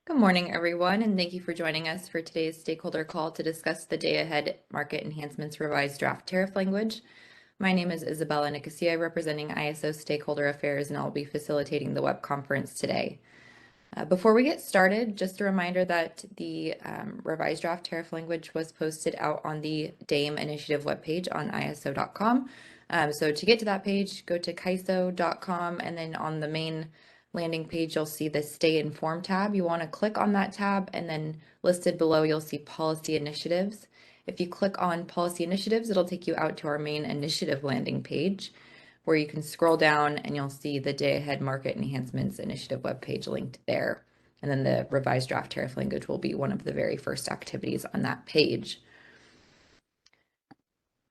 Good morning, everyone, and thank you for joining us for today's stakeholder call to discuss the Day-Ahead Market Enhancements revised draft tariff language. My name is Isabella Nicosia, representing ISO Stakeholder Affairs, and I'll be facilitating the web conference today. Before we get started, just a reminder that the revised draft tariff language was posted out on the DAME initiative webpage on ISO.com. So to get to that page, go to kaiso.com, and then on the main landing page, you'll see the Stay Informed tab. You want to click on that tab, and then listed below, you'll see Policy Initiatives. If you click on Policy Initiatives, it'll take you out to our main initiative landing page, where you can scroll down and you'll see the Day-Ahead Market Enhancements Initiative webpage linked there. And then the revised draft tariff language will be one of the very first activities on that page.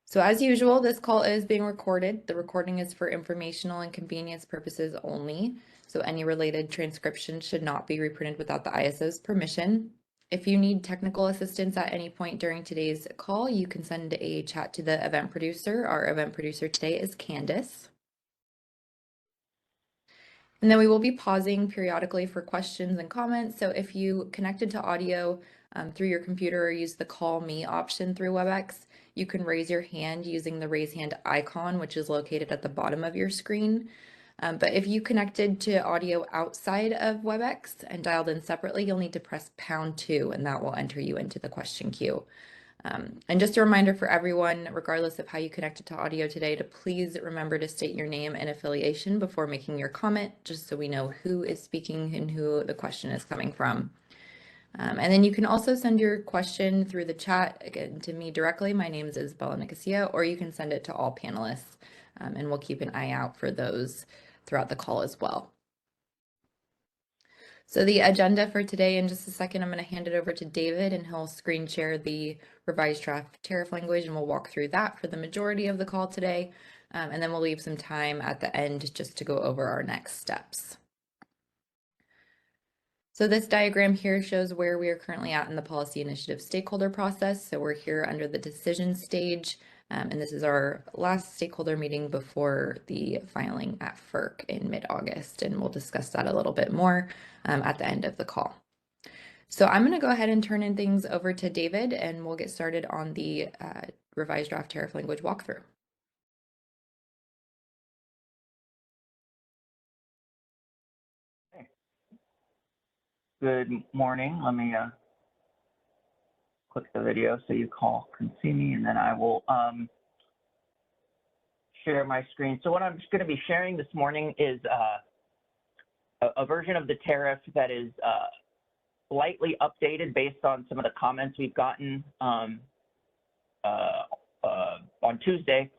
So as usual, this call is being recorded. The recording is for informational and convenience purposes only. So any related transcription should not be reprinted without the ISO's permission. If you need technical assistance at any point during today's call, you can send a chat to the event producer. Our event producer today is Candace. And then we will be pausing periodically for questions and comments. So if you connected to audio through your computer or use the Call Me option through WebEx, you can raise your hand using the raise hand icon, which is located at the bottom of your screen. But if you connected to audio outside of WebEx and dialed in separately, you'll need to press #2, and that will enter you into the question queue. And just a reminder for everyone, regardless of how you connected to audio today, to please remember to state your name and affiliation before making your comment, just so we know who is speaking and who the question is coming from. And then you can also send your question through the chat, again, to me directly. My name is Isabella Nicosia, or you can send it to all panelists, and we'll keep an eye out for those throughout the call as well. So the agenda for today, in just a second, I'm going to hand it over to David, and he'll screen share the revised draft tariff language, and we'll walk through that for the majority of the call today. And then we'll leave some time at the end just to go over our next steps. So this diagram here shows where we are currently at in the policy initiative stakeholder process. So we're here under the decision stage, and this is our last stakeholder meeting before the filing at FERC in mid-August, and we'll discuss that a little bit more at the end of the call. So I'm going to go ahead and turn in things over to David, and we'll get started on the revised draft tariff language walkthrough. Good morning. Let me click the video so you all can see me, and then I will share my screen. So what I'm just going to be sharing this morning is a version of the tariff that is slightly updated based on some of the comments we've gotten on Tuesday.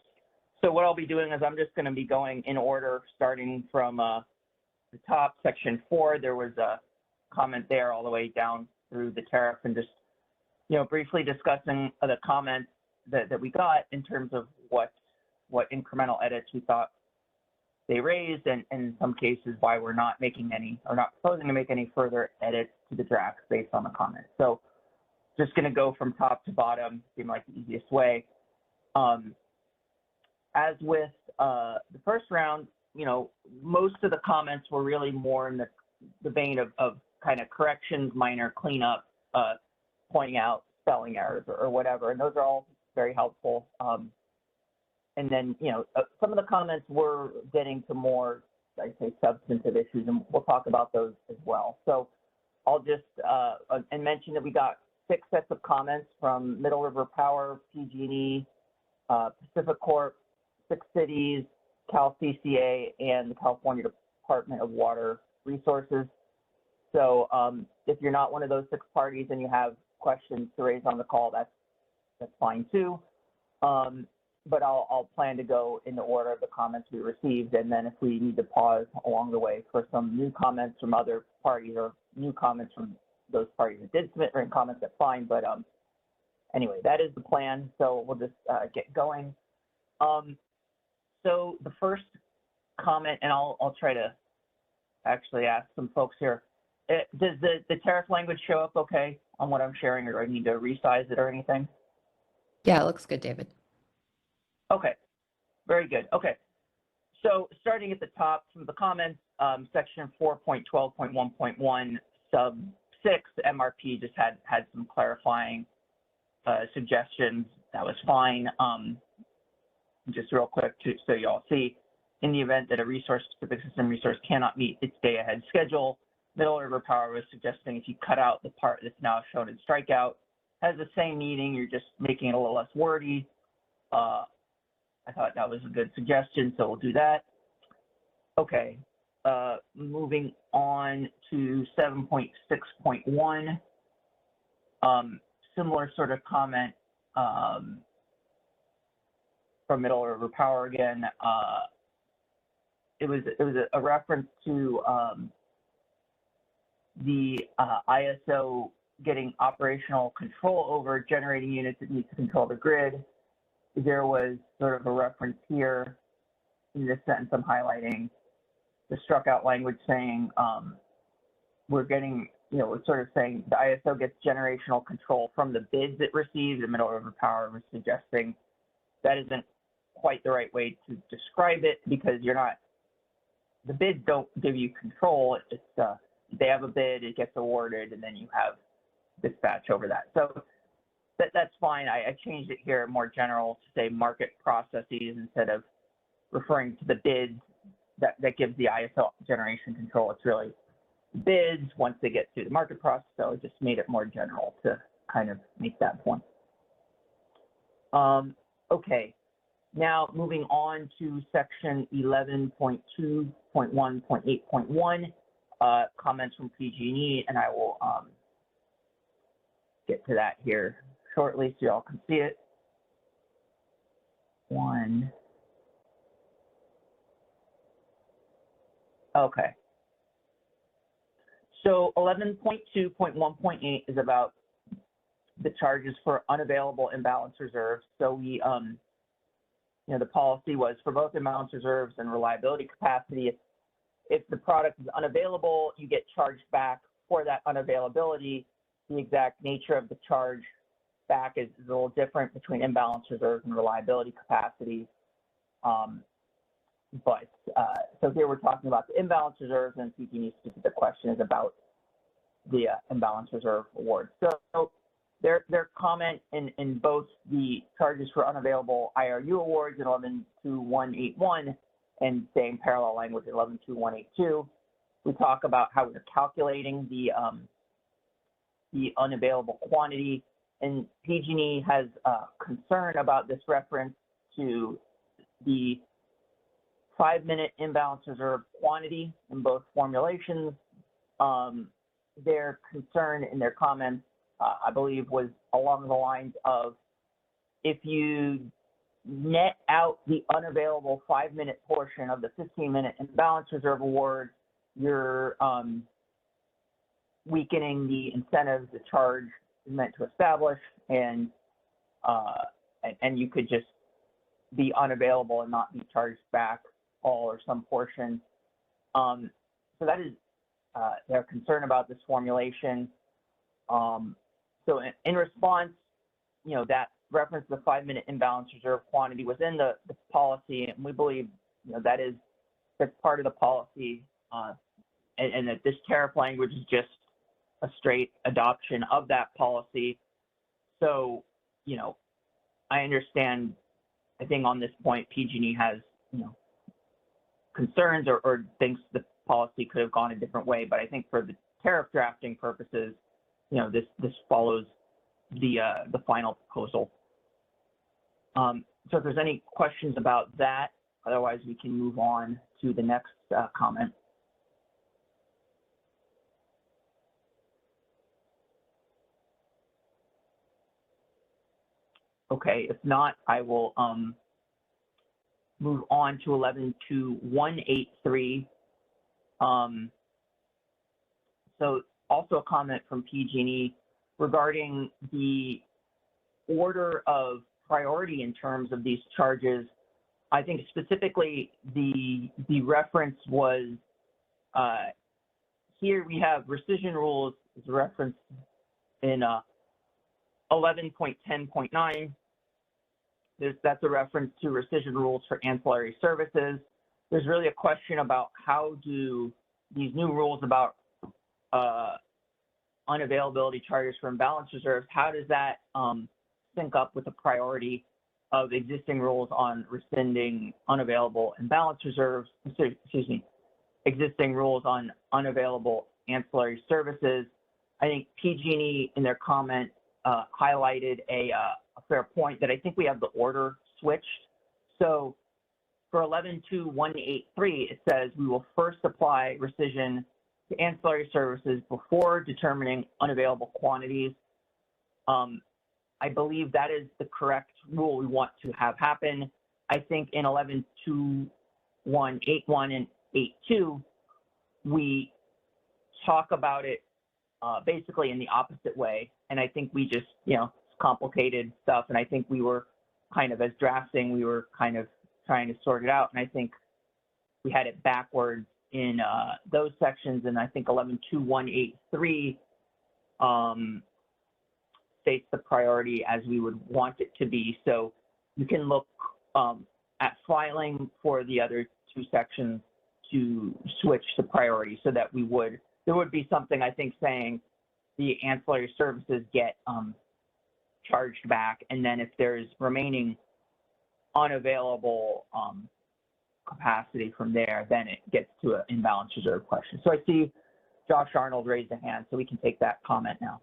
So what I'll be doing is I'm just going to be going in order, starting from the top, section 4. There was a comment there all the way down through the tariff, and just briefly discussing the comments that we got in terms of what incremental edits we thought they raised, and in some cases why we're not making any, or not proposing to make any further edits to the draft based on the comments. So just going to go from top to bottom, seemed like the easiest way. As with the first round, most of the comments were really more in the vein of kind of corrections, minor cleanup, pointing out spelling errors or whatever, and those are all very helpful. And then, some of the comments were getting to more, I'd say, substantive issues, and we'll talk about those as well. So I'll just and mention that we got 6 sets of comments from Middle River Power, PG&E, Pacific Corp, 6 cities, Cal CCA, and the California Department of Water Resources. So if you're not one of those 6 parties and you have questions to raise on the call, that's fine too. But I'll plan to go in the order of the comments we received, and then if we need to pause along the way for some new comments from other parties or new comments from those parties that did submit written comments, that's fine. But anyway, that is the plan. So we'll just get going. So the first comment, and I'll try to actually ask some folks here. Does the tariff language show up okay on what I'm sharing, or do I need to resize it or anything? Yeah, it looks good, David. Okay, very good. Okay, so starting at the top, some of the comments, section 4.12.1.1 sub MRP just had some clarifying suggestions. That was fine. Just real quick, so you all see, in the event that a resource-specific system resource cannot meet its day-ahead schedule, Middle River Power was suggesting if you cut out the part that's now shown in strikeout, has the same meaning, you're just making it a little less wordy. I thought that was a good suggestion, so we'll do that. Okay, moving on to 7.6.1. Similar sort of comment from Middle River Power again. It was a reference to the ISO getting operational control over generating units that need to control the grid. There was sort of a reference here in this sentence I'm highlighting, the struck out language saying we're getting, it's sort of saying the ISO gets generational control from the bids it receives. The Middle River Power was suggesting that isn't quite the right way to describe it, because the bids don't give you control. It's they have a bid, it gets awarded, and then you have dispatch over that. So that's fine. I changed it here more general to say market processes instead of referring to the bids that gives the ISO generation control. It's really bids once they get through the market process. So it just made it more general to kind of make that point. Okay, now moving on to section 11.2.1.8.1, comments from PG&E, and I will get to that here shortly so y'all can see it. Okay. So 11.2.1.8 is about the charges for unavailable imbalance reserves. So we, the policy was for both imbalance reserves and reliability capacity. If the product is unavailable, you get charged back for that unavailability. The exact nature of the charge back is a little different between imbalance reserves and reliability capacity. So here we're talking about the imbalance reserves, and PG&E specific question is about the imbalance reserve award. So their comment in both the charges for unavailable IRU awards in 11.2.1.8.1 and same parallel language in 11.2.1.8.2, we talk about how we're calculating the unavailable quantity, and PG&E has concern about this reference to the 5-minute imbalance reserve quantity in both formulations. Their concern in their comments, I believe, was along the lines of if you net out the unavailable 5-minute portion of the 15-minute imbalance reserve award, you're weakening the incentives the charge is meant to establish, and you could just be unavailable and not be charged back all or some portion. So that is their concern about this formulation. So in response, that reference to the 5-minute imbalance reserve quantity was in the policy, and we believe that's part of the policy, and that this tariff language is just a straight adoption of that policy. So, I understand, I think on this point, PG&E has, concerns or thinks the policy could have gone a different way, but I think for the tariff drafting purposes, this follows the final proposal. So if there's any questions about that, otherwise we can move on to the next comment. Okay, if not, I will move on to 11.2.1.8.3. So also a comment from PG&E regarding the order of priority in terms of these charges. I think specifically the reference was, here we have rescission rules is referenced in 11.10.9. That's a reference to rescission rules for ancillary services. There's really a question about how do these new rules about unavailability charges for imbalance reserves, how does that sync up with the priority of existing rules on rescinding unavailable imbalance reserves, excuse me, existing rules on unavailable ancillary services? I think PG&E in their comment highlighted a fair point that I think we have the order switched. So for 11.2.183, it says we will first apply rescission to ancillary services before determining unavailable quantities. I believe that is the correct rule we want to have happen. I think in 11.2.181 and 8.2, we talk about it basically in the opposite way. And I think we just, it's complicated stuff. And I think we were kind of, as drafting, we were kind of trying to sort it out. And I think we had it backwards in those sections. And I think 11.2.183 states the priority as we would want it to be. So you can look at filing for the other two sections to switch to priority so that there would be something, I think, saying the ancillary services get charged back. And then if there's remaining unavailable capacity from there, then it gets to an imbalance reserve question. So I see Josh Arnold raised a hand, so we can take that comment now.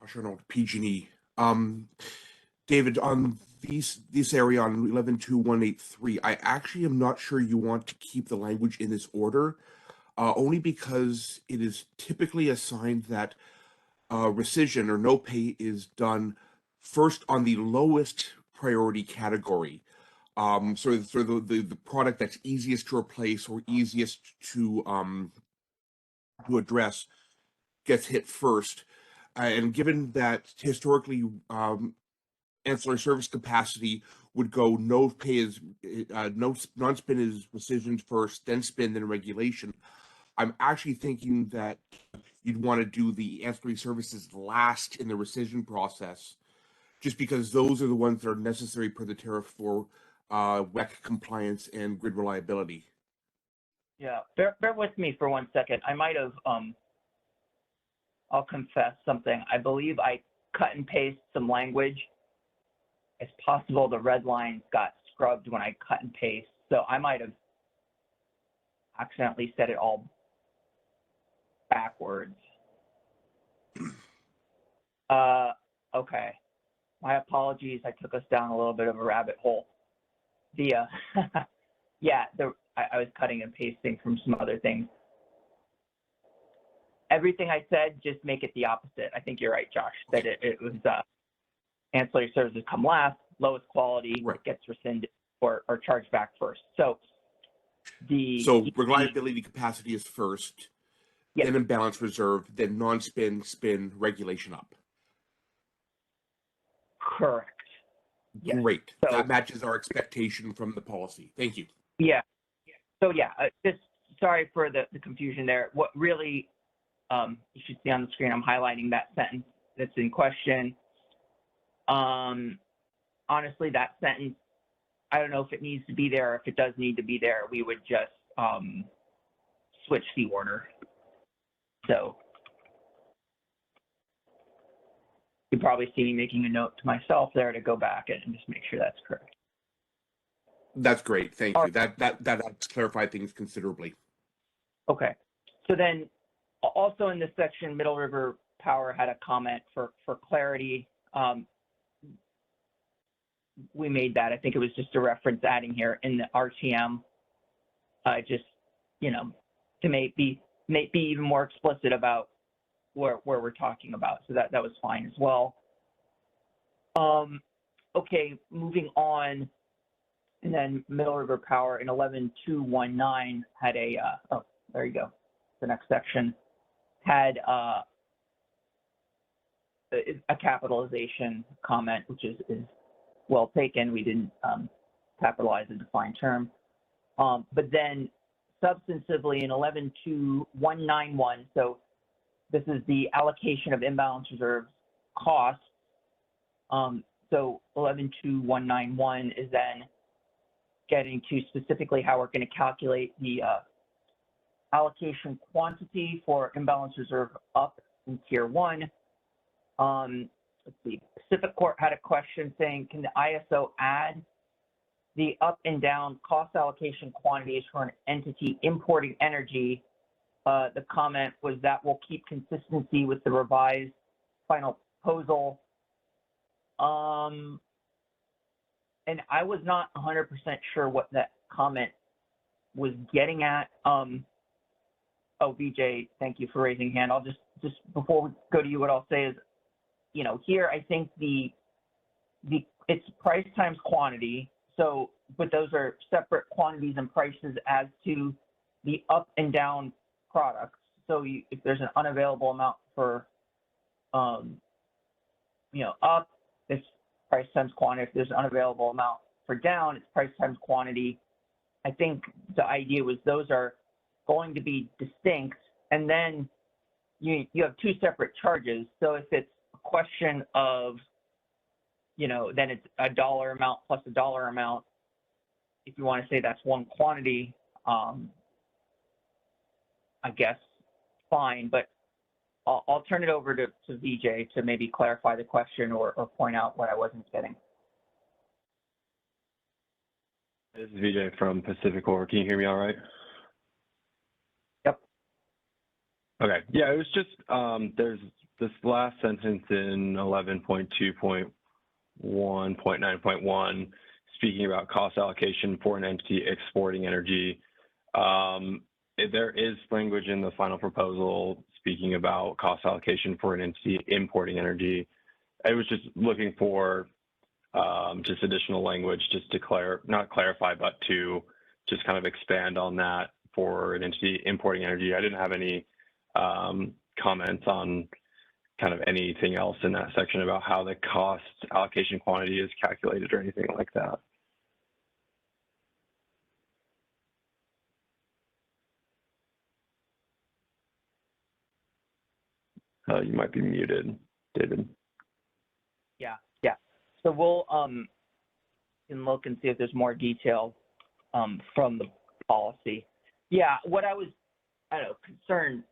Josh Arnold, PG&E. David, on this area on 11.2.183, I actually am not sure you want to keep the language in this order, only because it is typically assigned that rescission or no pay is done first on the lowest priority category. So the product that's easiest to replace or easiest to address gets hit first. And given that historically ancillary service capacity would go no pay is non-spin is rescission first, then spin, then regulation, I'm actually thinking that you'd want to do the ancillary services last in the rescission process, just because those are the ones that are necessary per the tariff for WEC compliance and grid reliability. Yeah, bear with me for 1 second. I might have, I'll confess something. I believe I cut and paste some language. It's possible the red lines got scrubbed when I cut and paste. So I might have accidentally said it all backwards. Okay. My apologies. I took us down a little bit of a rabbit hole. Yeah, I was cutting and pasting from some other things. Everything I said, just make it the opposite. I think you're right, Josh, that it was ancillary services come last, lowest quality gets rescinded or charged back first. So reliability capacity is first, then imbalance reserve, then non-spin, spin, regulation up. Correct. Yes. Great. So, that matches our expectation from the policy. Thank you. Yeah. So just sorry for the confusion there. What really, you should see on the screen, I'm highlighting that sentence that's in question. Honestly, that sentence, I don't know if it needs to be there or if it does need to be there. We would just switch the order. So you probably see me making a note to myself there to go back and just make sure that's correct. That's great. Thank you. That helps clarify things considerably. Okay. So then also in this section, Middle River Power had a comment for clarity. We made that. I think it was just a reference adding here in the RTM, just, to be even more explicit about where we're talking about. So that was fine as well. Okay, moving on. And then Middle River Power in 11.2.19 had a, oh, there you go. The next section had a capitalization comment, which is well taken. We didn't capitalize a defined term. But then substantively in 11.2.191, so this is the allocation of imbalance reserves costs. So 11.2.191 is then getting to specifically how we're going to calculate the allocation quantity for imbalance reserve up in tier 1. Let's see, Pacific Court had a question saying, can the ISO add the up and down cost allocation quantities for an entity importing energy? The comment was that will keep consistency with the revised final proposal. And I was not 100% sure what that comment was getting at. Oh, VJ, thank you for raising hand. I'll just before we go to you, what I'll say is, you know, here I think it's price times quantity. So, but those are separate quantities and prices as to the up and down products. So if there's an unavailable amount for, you know, up, it's price times quantity. If there's an unavailable amount for down, it's price times quantity. I think the idea was those are going to be distinct, and then you have two separate charges. So if it's a question of, you know, then it's a dollar amount plus a dollar amount. If you want to say that's one quantity, I guess fine, but I'll turn it over to VJ to maybe clarify the question or point out what I wasn't getting. This is VJ from Pacific Core. Can you hear me all right? Yep. Okay. Yeah, it was just, there's this last sentence in 11.2.1.9.1 speaking about cost allocation for an entity exporting energy. There is language in the final proposal speaking about cost allocation for an entity importing energy. I was just looking for just additional language just to not clarify, but to just kind of expand on that for an entity importing energy. I didn't have any comments on kind of anything else in that section about how the cost allocation quantity is calculated or anything like that. You might be muted, David. Yeah. So we'll can look and see if there's more detail from the policy. Yeah, what I was, concerned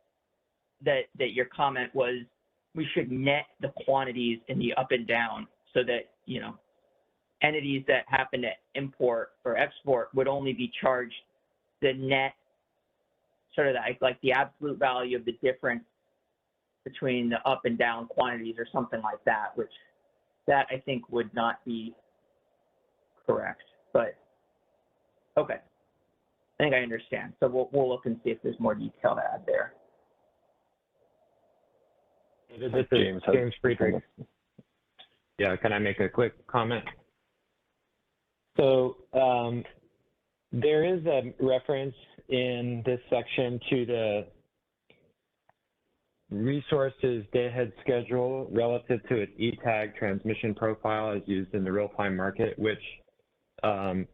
that your comment was we should net the quantities in the up and down so that, you know, entities that happen to import or export would only be charged the net, sort of like the absolute value of the difference between the up and down quantities or something like that, which that I think would not be correct, but okay. I think I understand. So we'll look and see if there's more detail to add there. This is James Friedrich. Yeah, can I make a quick comment? So there is a reference in this section to the resources day-ahead schedule relative to its E-tag transmission profile as used in the real-time market, which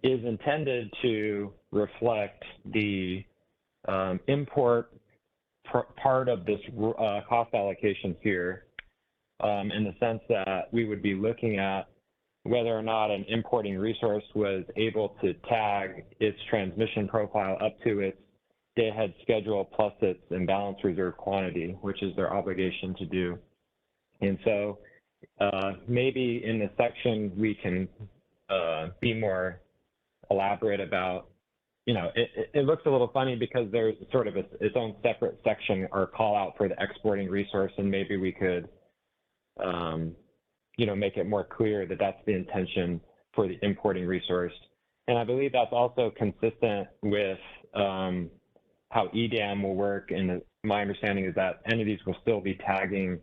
is intended to reflect the import part of this cost allocation here, in the sense that we would be looking at whether or not an importing resource was able to tag its transmission profile up to its day-ahead schedule plus its imbalance reserve quantity, which is their obligation to do. And so maybe in this section we can be more elaborate about, you know, it looks a little funny because there's sort of its own separate section or call out for the exporting resource, and maybe we could, you know, make it more clear that that's the intention for the importing resource. And I believe that's also consistent with how EDAM will work, and my understanding is that entities will still be tagging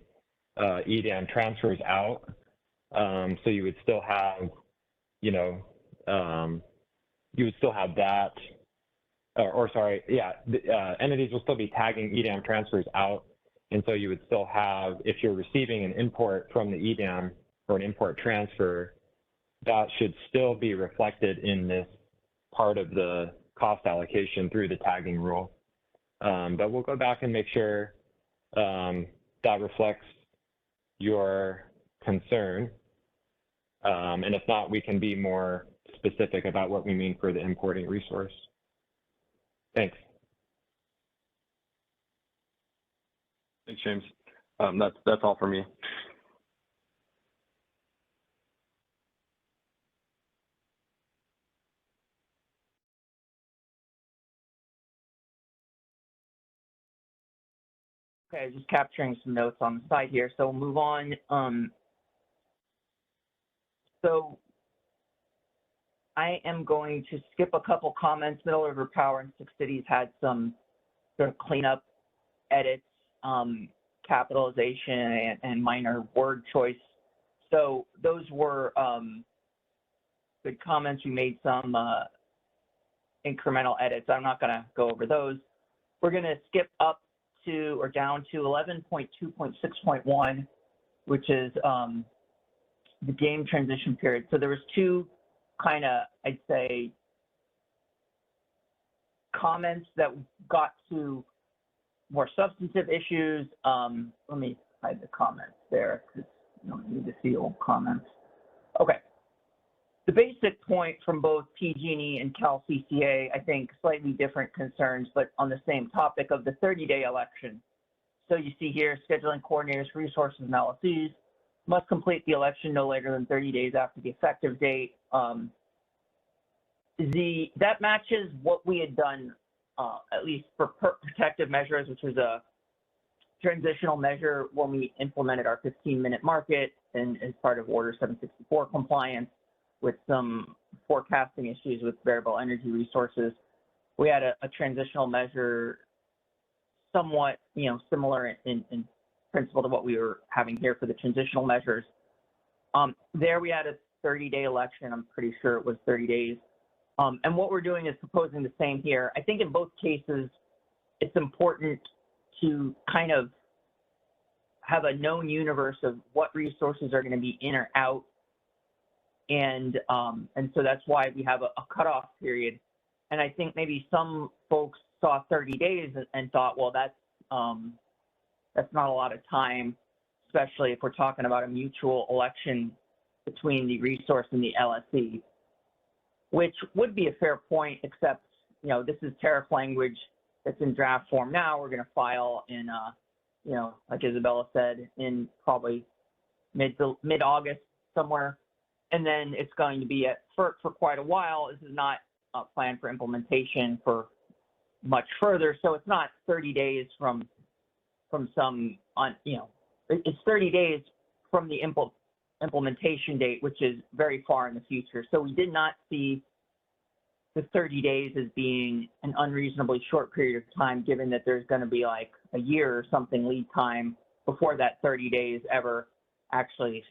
EDAM transfers out. So you would still have, you know, you would still have that, entities will still be tagging EDAM transfers out. And so you would still have, if you're receiving an import from the EDAM or an import transfer, that should still be reflected in this part of the cost allocation through the tagging rule. But we'll go back and make sure that reflects your concern. And if not, we can be more specific about what we mean for the importing resource. Thanks. Thanks, James. That's all for me. Okay, just capturing some notes on the side here, so we'll move on. So I am going to skip a couple comments. Middle River Power and Six Cities had some sort of cleanup edits, capitalization and minor word choice. So those were good comments. We made some incremental edits. I'm not going to go over those. We're going to skip up to or down to 11.2.6.1, which is the game transition period. So there was two kind of, I'd say, comments that got to more substantive issues. Let me hide the comments there because you don't need to see old comments. Okay. The basic point from both PG&E and Cal-CCA, I think slightly different concerns, but on the same topic of the 30-day election. So you see here, scheduling coordinators, resources, and LSEs must complete the election no later than 30 days after the effective date. That matches what we had done, at least for protective measures, which was a transitional measure when we implemented our 15-minute market and as part of Order 764 compliance with some forecasting issues with variable energy resources. We had a transitional measure somewhat, similar in principle to what we were having here for the transitional measures. There we had a 30-day election. I'm pretty sure it was 30 days. And what we're doing is proposing the same here. I think in both cases, it's important to kind of have a known universe of what resources are going to be in or out. And so that's why we have a cutoff period. And I think maybe some folks saw 30 days and thought, well, that's not a lot of time, especially if we're talking about a mutual election between the resource and the LSE, which would be a fair point, except, this is tariff language that's in draft form now. We're going to file in, like Isabella said, in probably mid-August somewhere. And then it's going to be at FERC for quite a while. This is not planned for implementation for much further. So it's not 30 days from some, it's 30 days from the implementation date, which is very far in the future. So we did not see the 30 days as being an unreasonably short period of time, given that there's going to be like a year or something lead time before that 30 days ever actually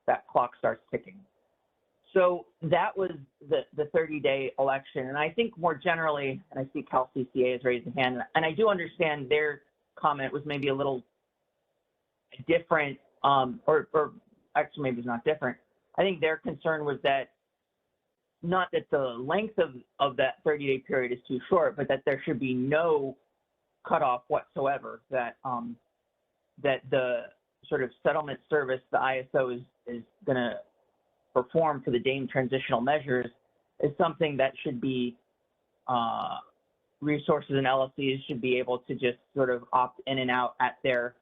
that clock starts ticking. So that was the 30-day election. And I think more generally, and I see Cal-CCA has raised a hand, and I do understand their comment was maybe a little different, or actually maybe it's not different. I think their concern was that not that the length of that 30-day period is too short, but that there should be no cutoff whatsoever, that that the sort of settlement service the ISO is going to perform for the DAME transitional measures is something that should be, resources and LLCs should be able to just sort of opt in and out at their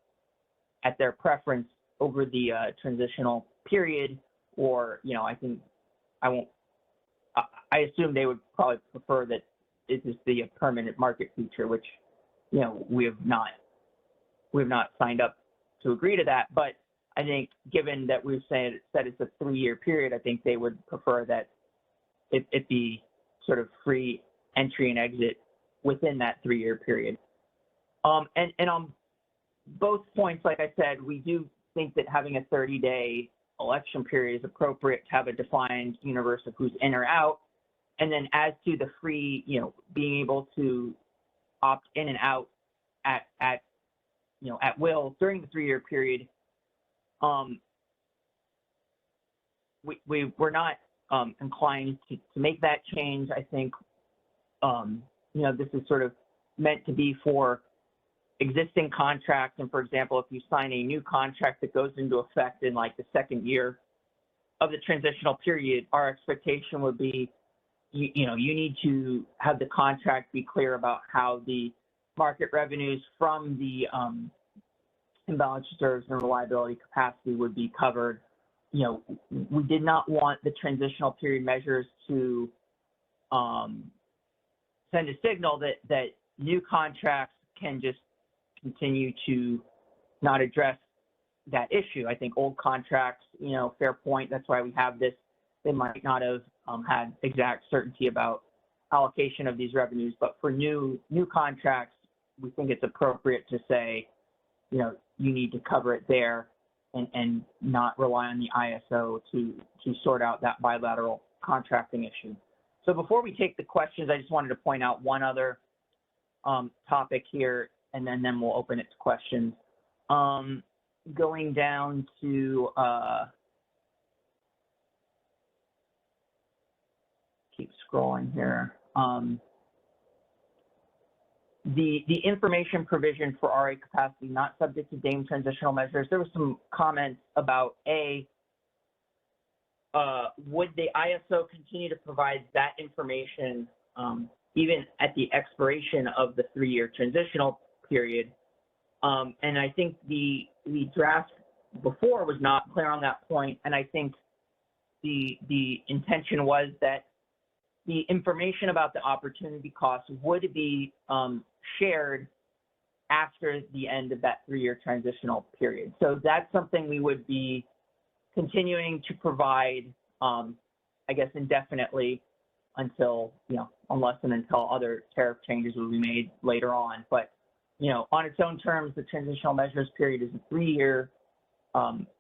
preference over the transitional period, or, I assume they would probably prefer that it is the permanent market feature, which, we have not signed up to agree to that. But I think given that we've said it's a 3-year period, I think they would prefer that it be sort of free entry and exit within that 3-year period. And on both points, like I said, we do think that having a 30-day election period is appropriate to have a defined universe of who's in or out. And then as to the free, being able to opt in and out at will during the 3-year period, we're not inclined to make that change. I think, this is sort of meant to be for existing contracts. And for example, if you sign a new contract that goes into effect in like the 2nd year of the transitional period, our expectation would be, you need to have the contract be clear about how the market revenues from the imbalance reserves and reliability capacity would be covered. We did not want the transitional period measures to send a signal that new contracts can just continue to not address that issue. I think old contracts, fair point. That's why we have this. They might not have had exact certainty about allocation of these revenues, but for new contracts, we think it's appropriate to say, you need to cover it there and not rely on the ISO to sort out that bilateral contracting issue. So before we take the questions, I just wanted to point out one other topic here, and then we'll open it to questions. Going down to keep scrolling here. The information provision for RA capacity not subject to DAME transitional measures. There was some comments about would the ISO continue to provide that information even at the expiration of the 3-year transitional period? And I think the draft before was not clear on that point, and I think the intention was that the information about the opportunity costs would be shared after the end of that 3-year transitional period. So that's something we would be continuing to provide, I guess, indefinitely until, unless and until other tariff changes will be made later on. But, on its own terms, the transitional measures period is a 3-year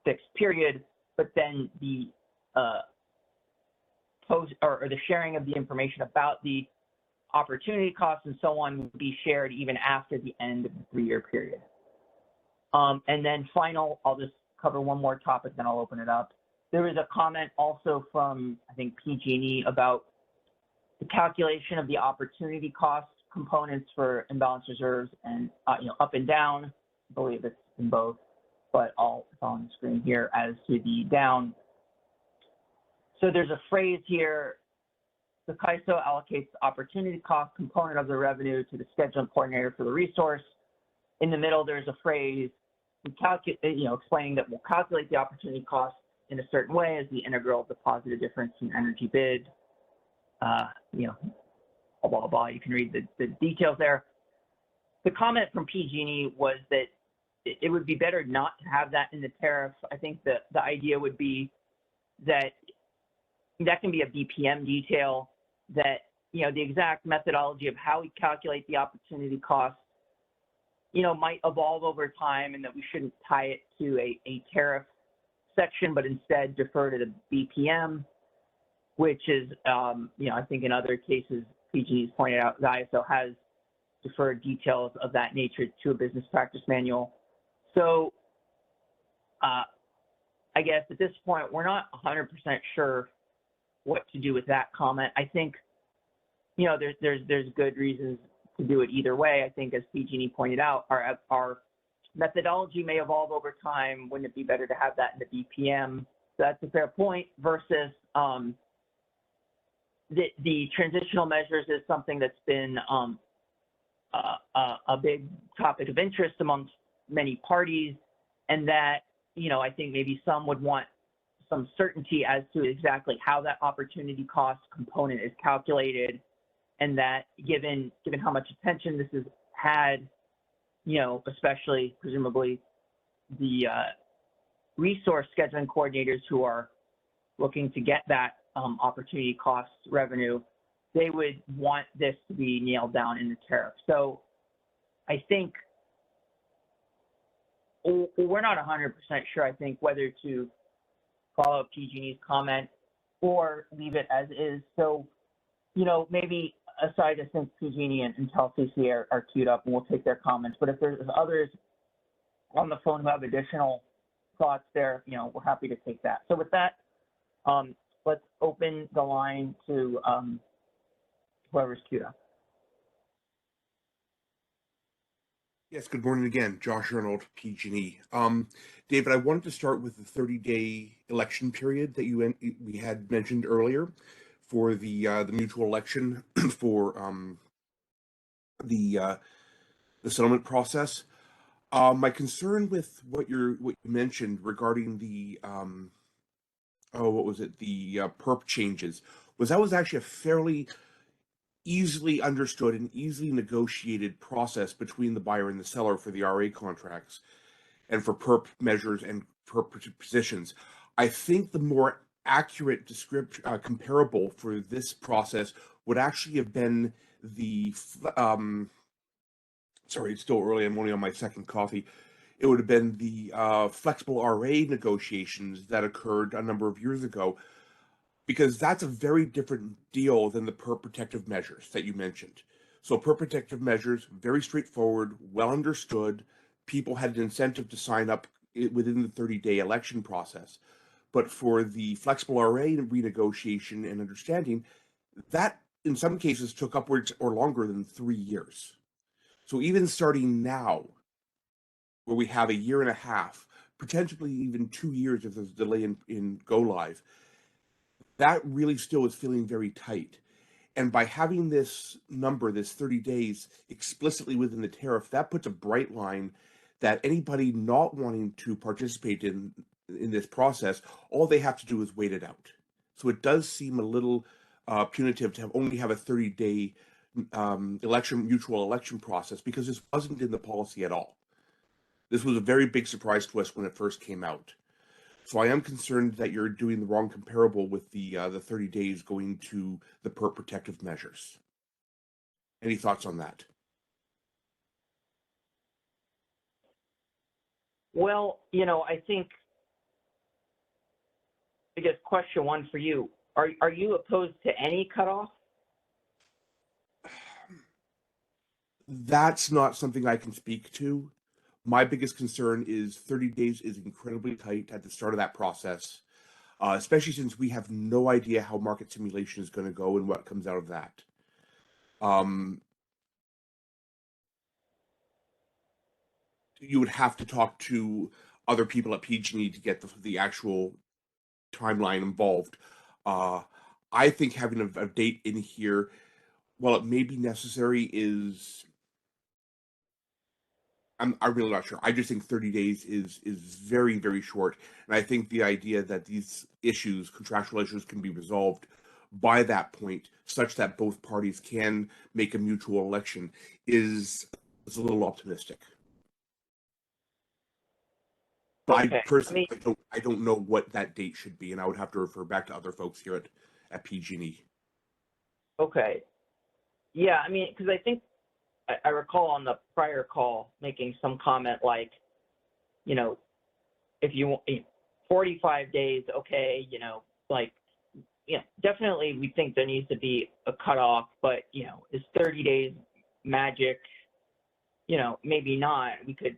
fixed period, but then the the sharing of the information about the opportunity costs and so on would be shared even after the end of the 3-year period. And then I'll just cover one more topic, then I'll open it up. There was a comment also from, I think, PG&E about the calculation of the opportunity cost components for imbalance reserves and, up and down. I believe it's in both, but it's on the screen here as to the down. So there's a phrase here: the CAISO allocates the opportunity cost component of the revenue to the scheduling coordinator for the resource. In the middle, there's a phrase explaining that we'll calculate the opportunity cost in a certain way as the integral of the positive difference in energy bid. Blah, blah, blah. You can read the details there. The comment from PG&E was that it would be better not to have that in the tariff. I think that the idea would be that can be a BPM detail, that, the exact methodology of how we calculate the opportunity cost, might evolve over time, and that we shouldn't tie it to a tariff section, but instead defer to the BPM, which is, I think in other cases, PG&E's pointed out, the ISO has deferred details of that nature to a business practice manual. So I guess at this point, we're not 100% sure what to do with that comment. I think, there's good reasons to do it either way. I think, as PG&E pointed out, our methodology may evolve over time. Wouldn't it be better to have that in the BPM? So that's a fair point, versus the transitional measures is something that's been a big topic of interest amongst many parties, and that, I think maybe some would want some certainty as to exactly how that opportunity cost component is calculated, and that given how much attention this has had, especially presumably the resource scheduling coordinators who are looking to get that opportunity cost revenue, they would want this to be nailed down in the tariff. So I think we're not 100% sure, I think, whether to follow up PG&E's comment or leave it as is. So, maybe aside, I think PG&E and TelCC are queued up, and we'll take their comments. But if there's others on the phone who have additional thoughts there, we're happy to take that. So with that, let's open the line to whoever's queued up. Yes, good morning again. Josh Arnold, PG&E. David, I wanted to start with the 30-day election period that we had mentioned earlier for the mutual election for the settlement process. My concern with what you mentioned regarding the what was it, the perp changes, was that was actually a fairly easily understood and easily negotiated process between the buyer and the seller for the RA contracts and for perp measures and perp positions. I think the more accurate description, comparable for this process would actually have been the, sorry, it's still early, I'm only on my second coffee. It would have been the flexible RA negotiations that occurred a number of years ago, because that's a very different deal than the per protective measures that you mentioned. So per protective measures, very straightforward, well understood. People had an incentive to sign up within the 30-day election process. But for the flexible RA renegotiation and understanding, that in some cases took upwards or longer than 3 years. So even starting now, where we have a year and a half, potentially even 2 years if there's a delay in go live, that really still is feeling very tight. And by having this number, this 30 days explicitly within the tariff, that puts a bright line that anybody not wanting to participate in this process, all they have to do is wait it out. So it does seem a little punitive to only have a 30-day mutual election process, because this wasn't in the policy at all. This was a very big surprise to us when it first came out. So I am concerned that you're doing the wrong comparable with the 30 days going to the per protective measures. Any thoughts on that? Well, I think, I guess question one for you, are you opposed to any cutoff? That's not something I can speak to. My biggest concern is 30 days is incredibly tight at the start of that process, especially since we have no idea how market simulation is going to go and what comes out of that. You would have to talk to other people at PG&E to get the actual timeline involved. I think having a date in here, while it may be necessary, I'm really not sure. I just think 30 days is very, very short. And I think the idea that these issues, contractual issues, can be resolved by that point, such that both parties can make a mutual election, is a little optimistic. But Okay. I personally, I don't know what that date should be, and I would have to refer back to other folks here at PG&E. Okay. Yeah, because I think I recall on the prior call making some comment like, if you want 45 days, okay, definitely we think there needs to be a cutoff, but, is 30 days magic? Maybe not. We could,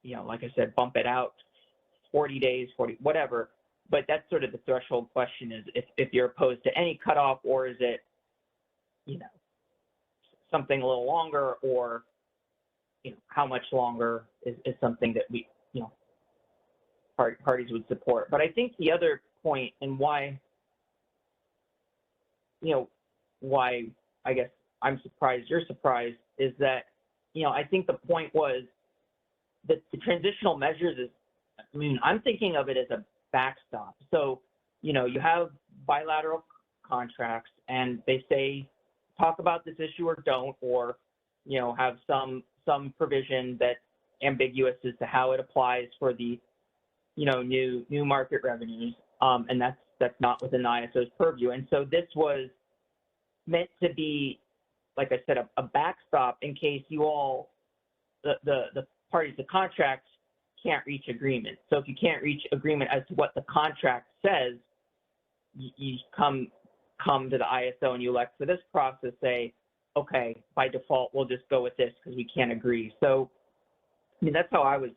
like I said, bump it out 40 days, 40, whatever. But that's sort of the threshold question, is if you're opposed to any cutoff, or is it, something a little longer, or, how much longer is something that we, parties would support. But I think the other point, and why I guess I'm surprised you're surprised, is that, I think the point was that the transitional measures is, I'm thinking of it as a backstop. So, you have bilateral contracts and they say, talk about this issue or don't, or, have some provision that's ambiguous as to how it applies for the, new market revenues. And that's not within the ISO's purview. And so this was meant to be, like I said, a backstop in case you all, the parties to contracts, can't reach agreement. So if you can't reach agreement as to what the contract says, you come to the ISO and you elect for this process, say, okay, by default, we'll just go with this because we can't agree. So, that's how I was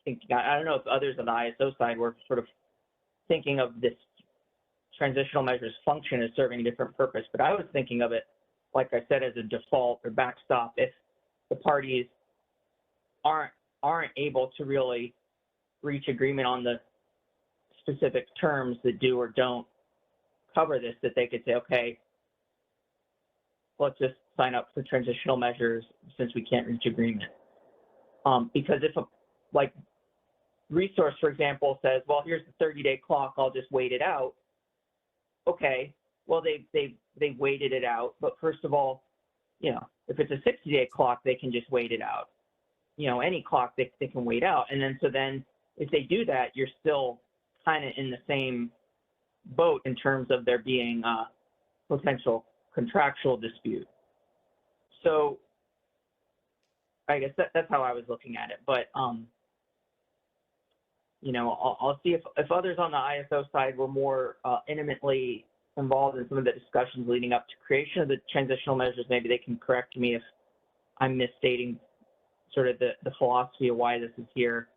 thinking. I don't know if others on the ISO side were sort of thinking of this transitional measures function as serving a different purpose, but I was thinking of it, like I said, as a default or backstop if the parties aren't able to really reach agreement on the specific terms that do or don't cover this, that they could say, okay, let's just sign up for transitional measures since we can't reach agreement. Because if a resource, for example, says, well, here's the 30-day clock, I'll just wait it out. Okay, well, they waited it out. But first of all, if it's a 60-day clock, they can just wait it out. Any clock they can wait out. And then if they do that, you're still kind of in the same boat in terms of there being a potential contractual dispute. So I guess that's how I was looking at it. But, I'll see if others on the ISO side were more intimately involved in some of the discussions leading up to creation of the transitional measures. Maybe they can correct me if I'm misstating sort of the philosophy of why this is here.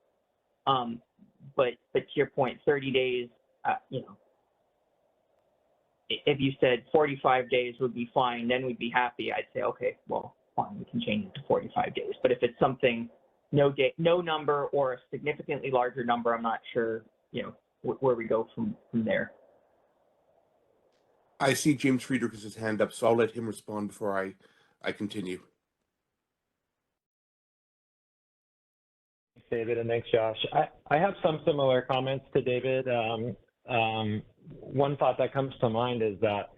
But to your point, 30 days, if you said 45 days would be fine, then we'd be happy. I'd say, okay, well, fine, we can change it to 45 days. But if it's something, no number or a significantly larger number, I'm not sure, where we go from there. I see James Friedrich has his hand up, so I'll let him respond before I continue. Thanks, David, and thanks, Josh. I have some similar comments to David. One thought that comes to mind is that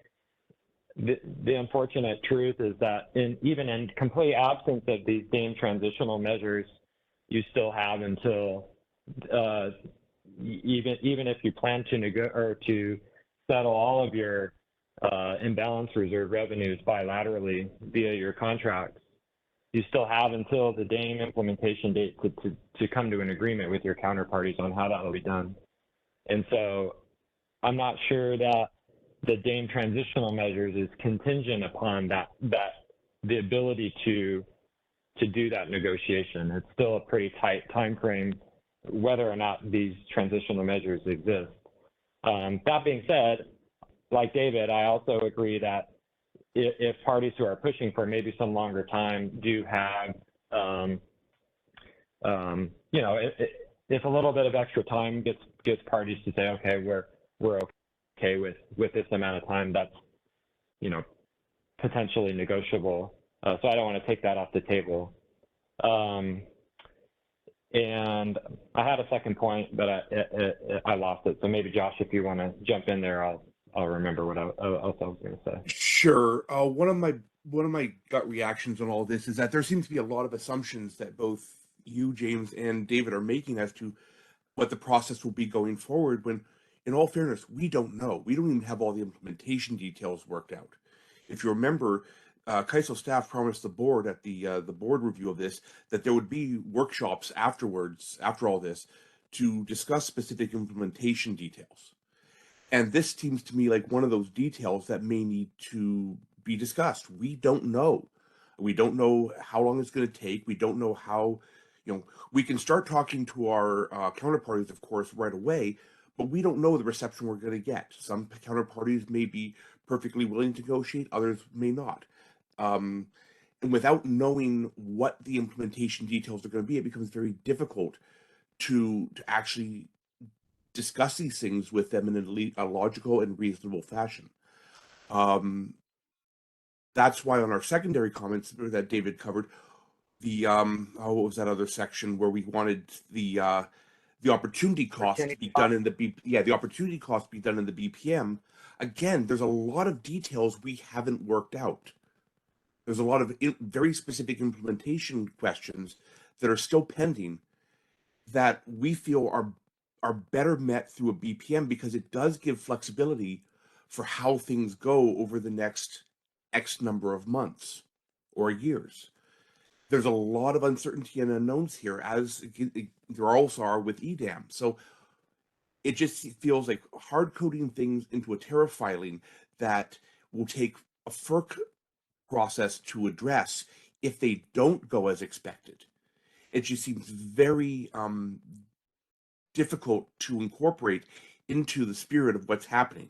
the unfortunate truth is that even in complete absence of these deemed transitional measures, you still have until even if you plan to settle all of your imbalance reserve revenues bilaterally via your contracts, you still have until the DAME implementation date to come to an agreement with your counterparties on how that will be done. And so I'm not sure that the DAME transitional measures is contingent upon that the ability to do that negotiation. It's still a pretty tight time frame, whether or not these transitional measures exist. That being said, like David, I also agree that if parties who are pushing for maybe some longer time do have, if a little bit of extra time gets parties to say, okay, we're okay with this amount of time, that's, potentially negotiable. So I don't want to take that off the table. And I had a second point, but I lost it. So maybe Josh, if you want to jump in there, I'll remember what else I was going to say. Sure. One of my gut reactions on all this is that there seems to be a lot of assumptions that both you, James, and David are making as to what the process will be going forward, when, in all fairness, we don't know. We don't even have all the implementation details worked out. If you remember, CAISO staff promised the board at the board review of this that there would be workshops afterwards, after all this, to discuss specific implementation details. And this seems to me like one of those details that may need to be discussed. We don't know. We don't know how long it's going to take. We don't know how, we can start talking to our counterparties, of course, right away, but we don't know the reception we're going to get. Some counterparties may be perfectly willing to negotiate, others may not. And without knowing what the implementation details are going to be, it becomes very difficult to actually discuss these things with them in a logical and reasonable fashion. That's why on our secondary comments that David covered, the what was that other section where we wanted the opportunity cost to be done in the opportunity cost to be done in the BPM. Again, there's a lot of details we haven't worked out. There's a lot of very specific implementation questions that are still pending that we feel are better met through a BPM, because it does give flexibility for how things go over the next X number of months or years. There's a lot of uncertainty and unknowns here, as there also are with EDAM. So it just feels like hard coding things into a tariff filing that will take a FERC process to address if they don't go as expected. It just seems very difficult to incorporate into the spirit of what's happening.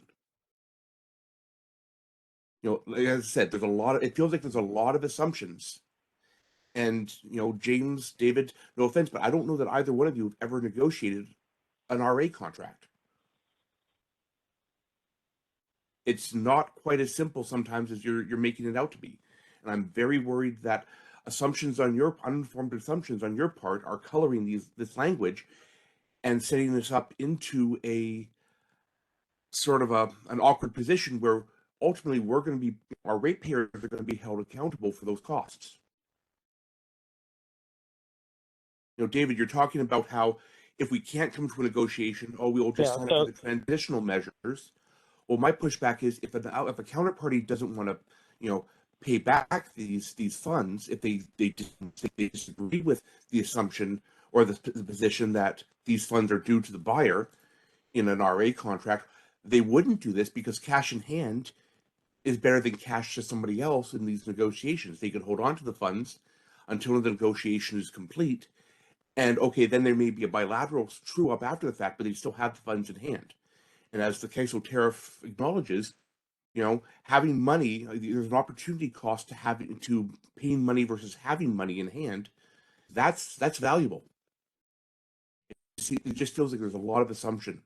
Like I said, it feels like there's a lot of assumptions, And, James, David, no offense, but I don't know that either one of you have ever negotiated an RA contract. It's not quite as simple sometimes as you're making it out to be. And I'm very worried that uninformed assumptions on your part are coloring this language and setting this up into a sort of an awkward position where ultimately our ratepayers are going to be held accountable for those costs. David, you're talking about how if we can't come to a negotiation, we'll just sign up for the transitional measures. Well, my pushback is if a counterparty doesn't want to, pay back these funds, if they disagree with the assumption or the position that these funds are due to the buyer in an RA contract, they wouldn't do this because cash in hand is better than cash to somebody else in these negotiations. They could hold on to the funds until the negotiation is complete. And then there may be a bilateral true up after the fact, but they still have the funds in hand. And as the CAISO tariff acknowledges, having money, there's an opportunity cost to paying money versus having money in hand. That's valuable. It just feels like there's a lot of assumption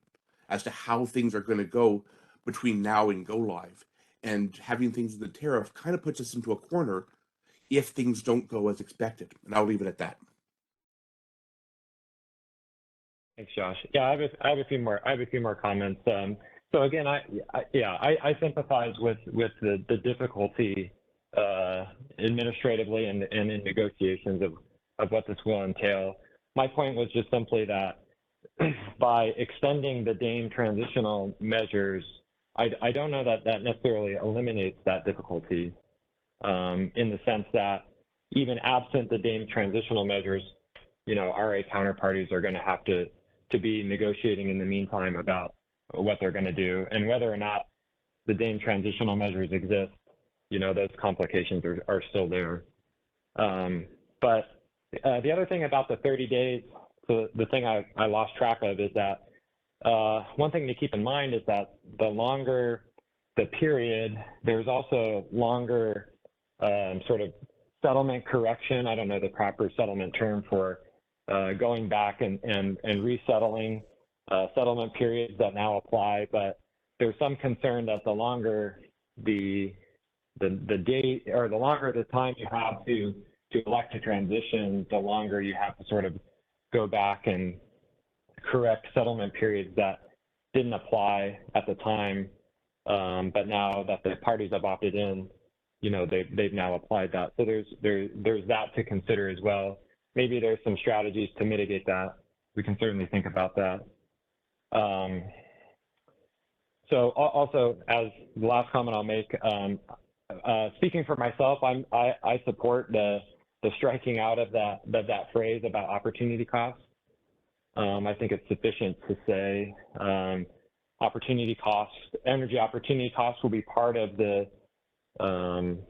as to how things are going to go between now and go live. And having things in the tariff kind of puts us into a corner if things don't go as expected. And I'll leave it at that. Thanks, Josh. Yeah, I have a few more comments. So again, I sympathize with the difficulty administratively and in negotiations of what this will entail. My point was just simply that by extending the DAME transitional measures, I don't know that necessarily eliminates that difficulty in the sense that even absent the DAME transitional measures, RA counterparties are going to have to be negotiating in the meantime about what they're going to do, and whether or not the DAME transitional measures exist, those complications are still there. But the other thing about the 30 days, so the thing I lost track of is that one thing to keep in mind is that the longer the period, there's also longer sort of settlement correction. I don't know the proper settlement term for going back and resettling settlement periods that now apply, but there's some concern that the longer the date, or the longer the time you have to elect a transition, the longer you have to sort of go back and correct settlement periods that didn't apply at the time, but now that the parties have opted in, they've now applied that. So there's that to consider as well. Maybe there's some strategies to mitigate that. We can certainly think about that. So also, as the last comment I'll make, speaking for myself, I support the striking out of that phrase about opportunity costs. I think it's sufficient to say opportunity costs, energy opportunity costs will be part of the DAME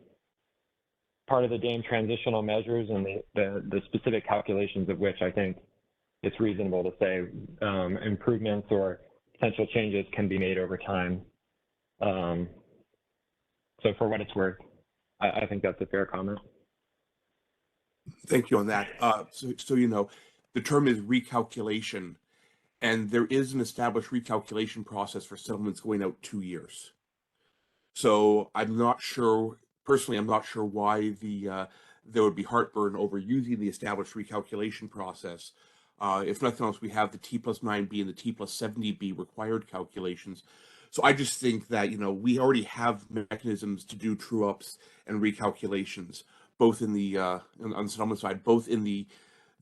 transitional measures, and the specific calculations of which I think it's reasonable to say improvements or potential changes can be made over time. So for what it's worth, I think that's a fair comment. Thank you on that. So the term is recalculation, and there is an established recalculation process for settlements going out 2 years. So I'm not sure why there would be heartburn over using the established recalculation process. If nothing else, we have the T+9B and the T+70B required calculations. So I just think that, we already have mechanisms to do true ups and recalculations, both in the on the settlement side, both in the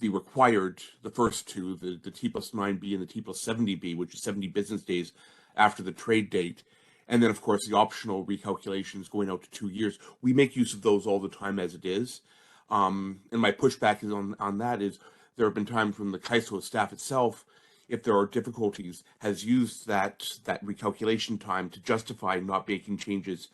required, the first two, the T+9B and the T+70B, which is 70 business days after the trade date. And then, of course, the optional recalculations going out to 2 years. We make use of those all the time as it is. And my pushback is on that is there have been times when the CAISO staff itself, if there are difficulties, has used that recalculation time to justify not making changes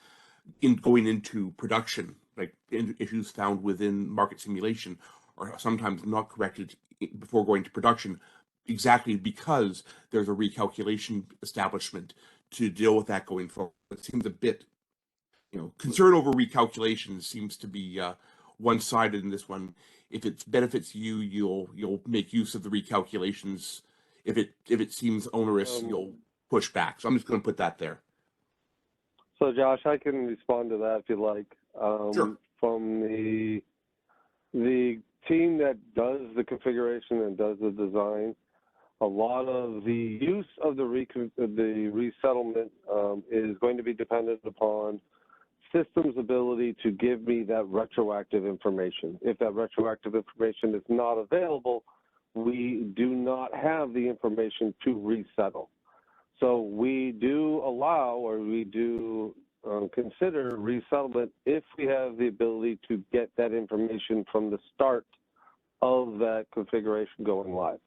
in going into production, like issues found within market simulation are sometimes not corrected before going to production, exactly because there's a recalculation establishment to deal with that going forward. It seems a bit, concern over recalculation seems to be one-sided in this one. if it benefits you, you'll make use of the recalculations. If it seems onerous, you'll push back. So I'm just going to put that there. So Josh, I can respond to that if you like. Sure. From the team that does the configuration and does the design, a lot of the use of the resettlement is going to be dependent upon system's ability to give me that retroactive information. If that retroactive information is not available, we do not have the information to resettle. So we do allow, or we do consider resettlement if we have the ability to get that information from the start of that configuration going live.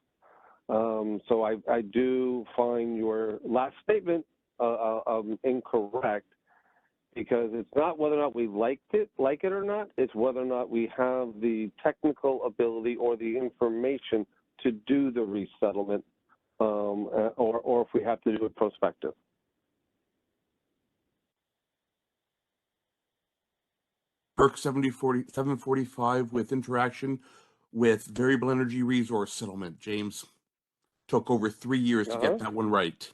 So I do find your last statement incorrect, because it's not whether or not we like it or not, it's whether or not we have the technical ability or the information to do the resettlement, or if we have to do it prospective. PERC 745 with interaction with variable energy resource settlement. James, took over 3 years to get that one right.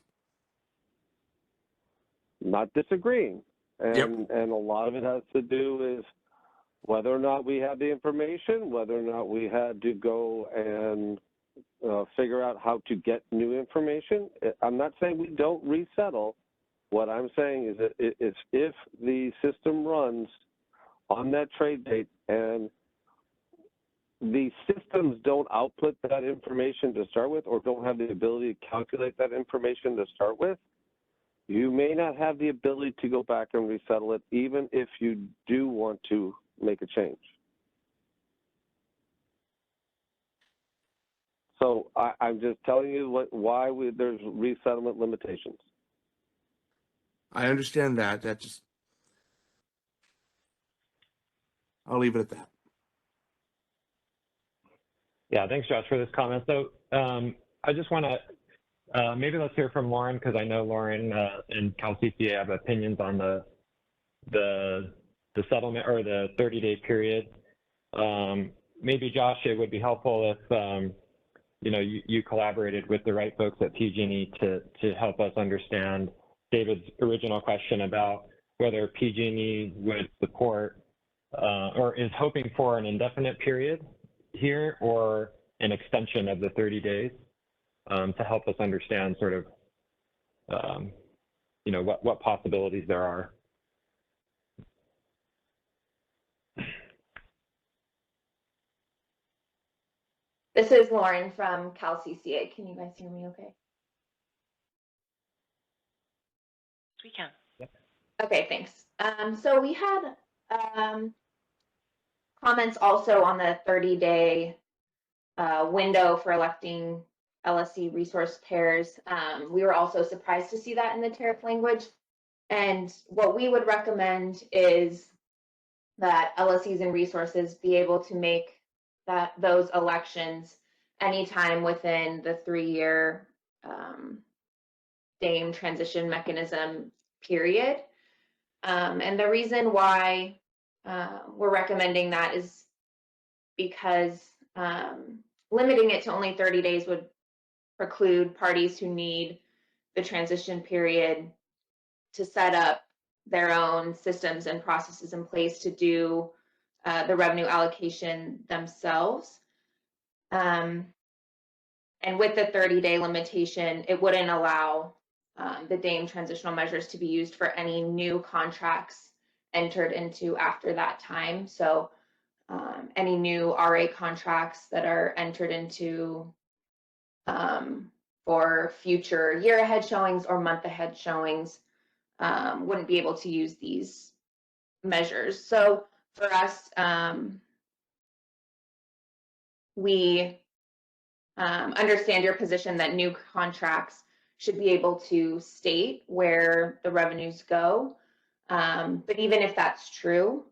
Not disagreeing. Yep. And a lot of it has to do is whether or not we have the information, whether or not we had to go and figure out how to get new information. I'm not saying we don't resettle. What I'm saying is that if the system runs on that trade date and the systems don't output that information to start with, or don't have the ability to calculate that information to start with, you may not have the ability to go back and resettle it, even if you do want to make a change. So I'm just telling you why there's resettlement limitations. I understand that. I'll leave it at that. Yeah, thanks, Josh, for this comment. So I just want to maybe let's hear from Lauren, because I know Lauren and CalCCA have opinions on the settlement or the 30-day period. Maybe Josh, it would be helpful if you collaborated with the right folks at PG&E to help us understand David's original question about whether PG&E would support or is hoping for an indefinite period here, or an extension of the 30 days to help us understand sort of, what possibilities there are. This is Lauren from CalCCA. Can you guys hear me okay? We can. Yep. Okay, thanks. So we had comments also on the 30-day window for electing LSC resource pairs. We were also surprised to see that in the tariff language. And what we would recommend is that LSCs and resources be able to make those elections anytime within the 3-year DAME transition mechanism period. And the reason why we're recommending that is because limiting it to only 30 days would preclude parties who need the transition period to set up their own systems and processes in place to do the revenue allocation themselves. And with the 30-day limitation, it wouldn't allow the DAME transitional measures to be used for any new contracts entered into after that time. So any new RA contracts that are entered into for future year ahead showings or month ahead showings wouldn't be able to use these measures. So for us, we understand your position that new contracts should be able to state where the revenues go. But even if that's true,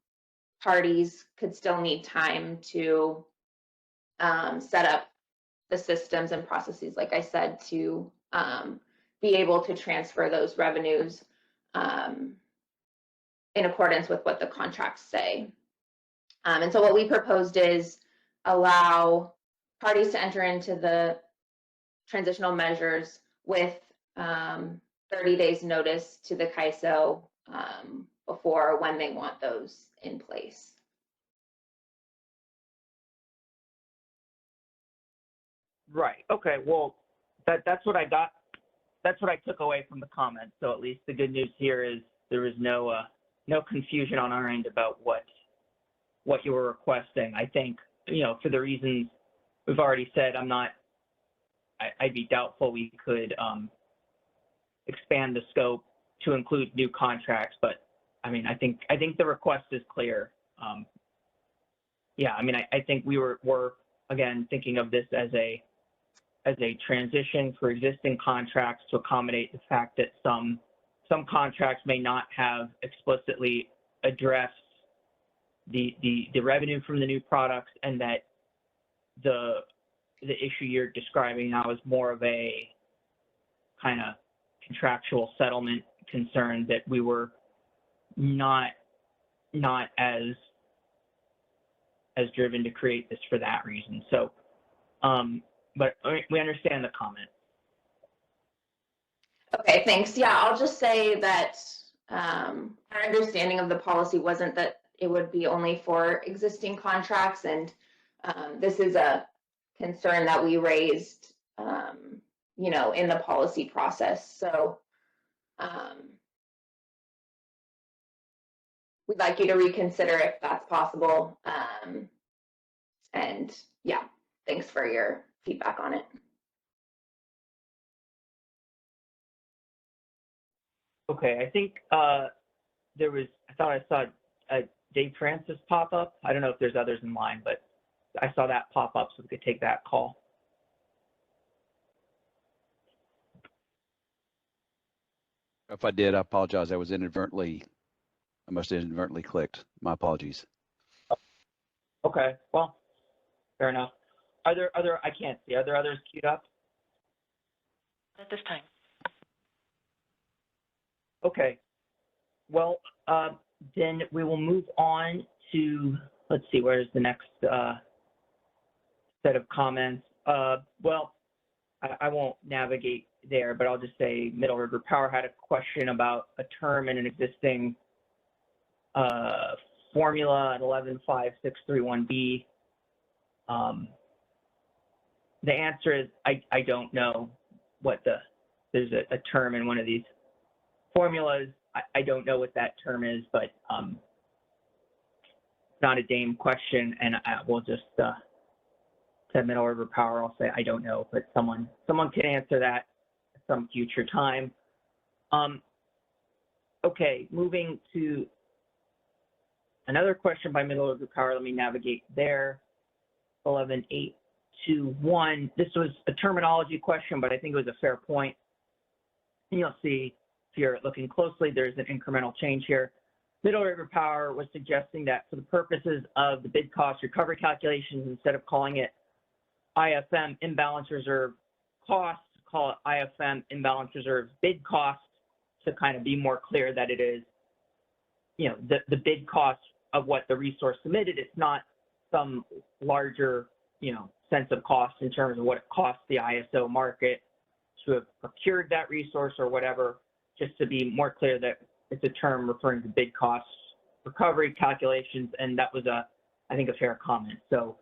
parties could still need time to set up the systems and processes, like I said, to be able to transfer those revenues in accordance with what the contracts say. And so what we proposed is allow parties to enter into the transitional measures with 30 days notice to the CAISO before when they want those in place. Right. Okay. Well, that's what I got. That's what I took away from the comments. So at least the good news here is there is no confusion on our end about what you were requesting. I think, you know, for the reasons we've already said, I'd be doubtful we could expand the scope to include new contracts. But I mean, I think the request is clear. Yeah. I mean, I think we're again thinking of this as a transition for existing contracts to accommodate the fact that some contracts may not have explicitly addressed the revenue from the new products, and that the issue you're describing now is more of a kind of contractual settlement concern that we were not as driven to create this for that reason. So, but we understand the comment. Okay, thanks. Yeah, I'll just say that our understanding of the policy wasn't that it would be only for existing contracts, and this is a concern that we raised, you know, in the policy process. So we'd like you to reconsider if that's possible. And yeah, thanks for your feedback on it. Okay, I think I thought I saw Dave Francis pop up. I don't know if there's others in line, but I saw that pop up, so we could take that call. If I did, I apologize. I must have inadvertently clicked. My apologies. Okay, well, fair enough. Are there I can't see. Are there others queued up? At this time. Okay. Well, then we will move on to, let's see, where's the next set of comments? Well, I won't navigate there, but I'll just say Middle River Power had a question about a term in an existing formula at 115631B. The answer is I don't know what there's a term in one of these formulas. I don't know what that term is, but it's not a Dame question, and we'll just to Middle River Power, I'll say I don't know, but someone can answer that at some future time. Okay, moving to another question by Middle River Power. Let me navigate there. 11821. This was a terminology question, but I think it was a fair point. And you'll see if you're looking closely, there's an incremental change here. Middle River Power was suggesting that for the purposes of the bid cost recovery calculations, instead of calling it IFM imbalance reserve cost, call it IFM imbalance reserve bid cost, to kind of be more clear that it is, you know, the bid cost of what the resource submitted. It's not some larger, you know, sense of cost in terms of what it costs the ISO market to have procured that resource or whatever, just to be more clear that it's a term referring to bid cost recovery calculations. And that was I think a fair comment. So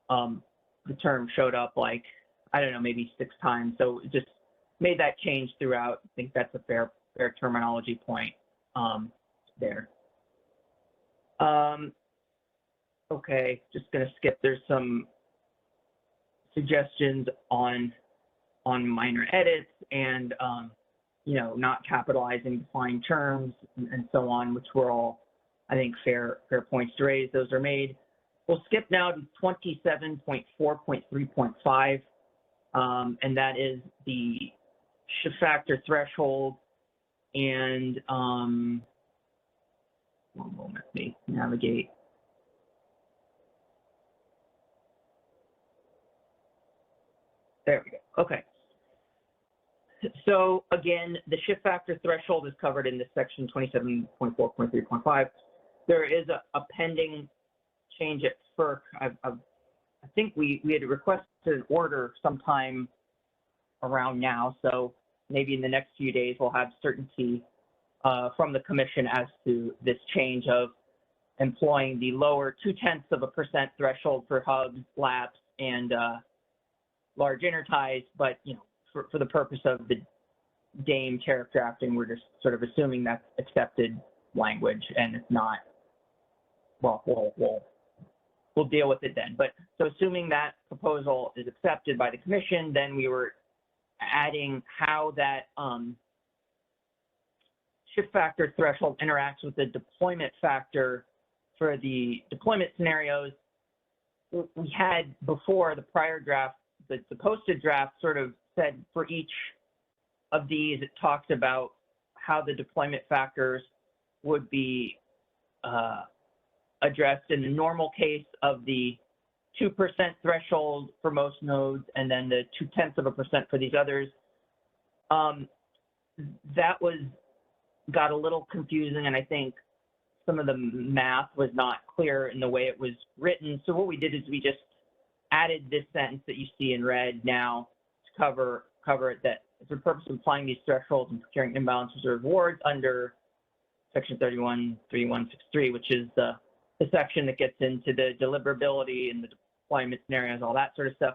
the term showed up like, I don't know, maybe 6 times. So it just made that change throughout. I think that's a fair terminology point there. Okay, just gonna skip. There's some suggestions on minor edits and you know, not capitalizing defined terms and so on, which were all, I think, fair points to raise. Those are made. We'll skip now to 27.4.3.5, and that is the shift factor threshold. And one moment, let me navigate. There we go. Okay. So again, the shift factor threshold is covered in this section 27.4.3.5. There is a pending change at FERC. I've think we had requested an order sometime around now, so maybe in the next few days we'll have certainty from the commission as to this change of employing the lower 0.2% threshold for hubs, laps, and large interties, but for the purpose of the DAME tariff drafting, we're just sort of assuming that's accepted language, and it's not. Well, we'll deal with it then. But so assuming that proposal is accepted by the commission, then we were adding how that shift factor threshold interacts with the deployment factor for the deployment scenarios. We had before the prior draft, the posted draft sort of said for each of these, it talks about how the deployment factors would be addressed in the normal case of the 2% threshold for most nodes, and then the 0.2% for these others. That got a little confusing, and I think some of the math was not clear in the way it was written. So what we did is we just added this sentence that you see in red now to cover it, that for the purpose of applying these thresholds and procuring imbalance reserve awards under section 31.3163, which is the section that gets into the deliverability and the deployment scenarios, all that sort of stuff.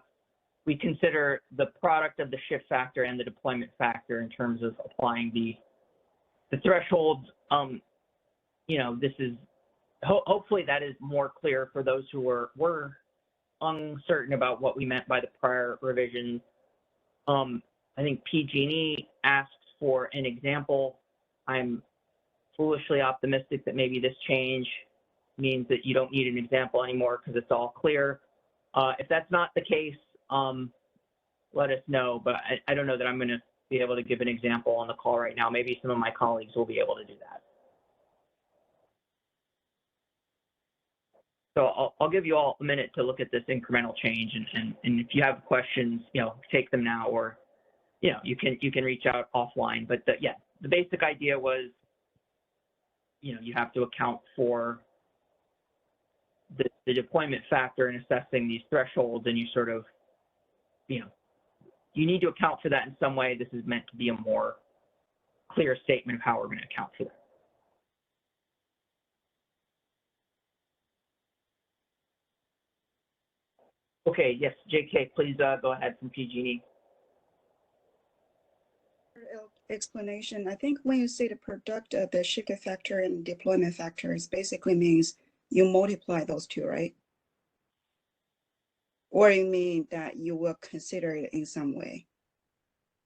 We consider the product of the shift factor and the deployment factor in terms of applying the thresholds. This is hopefully that is more clear for those who were uncertain about what we meant by the prior revisions. I think PG&E asks for an example. I'm foolishly optimistic that maybe this change means that you don't need an example anymore because it's all clear. If that's not the case, let us know, but I don't know that I'm going to be able to give an example on the call right now. Maybe some of my colleagues will be able to do that. So I'll give you all a minute to look at this incremental change, and if you have questions, take them now, or you can reach out offline. But the basic idea was, you have to account for the deployment factor in assessing these thresholds, and you sort of, you need to account for that in some way. This is meant to be a more clear statement of how we're going to account for that. Okay, yes, JK, please go ahead from PG&E. Explanation. I think when you say the product of the shift factor and deployment factors, basically means you multiply those two, right? Or you mean that you will consider it in some way?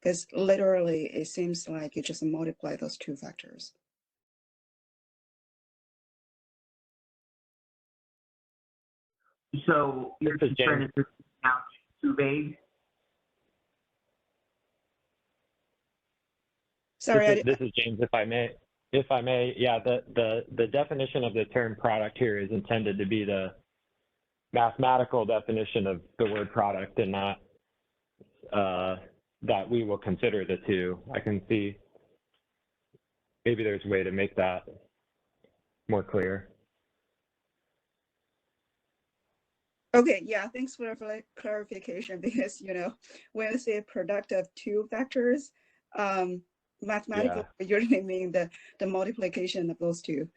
Because literally, it seems like you just multiply those two factors. So your concern is this is now too vague? Sorry, this is James, if I may, yeah, the definition of the term product here is intended to be the mathematical definition of the word product, and not that we will consider the two. I can see maybe there's a way to make that more clear. Okay, yeah, thanks for clarification, because, when I say product of two factors, mathematically, usually mean the multiplication of those two.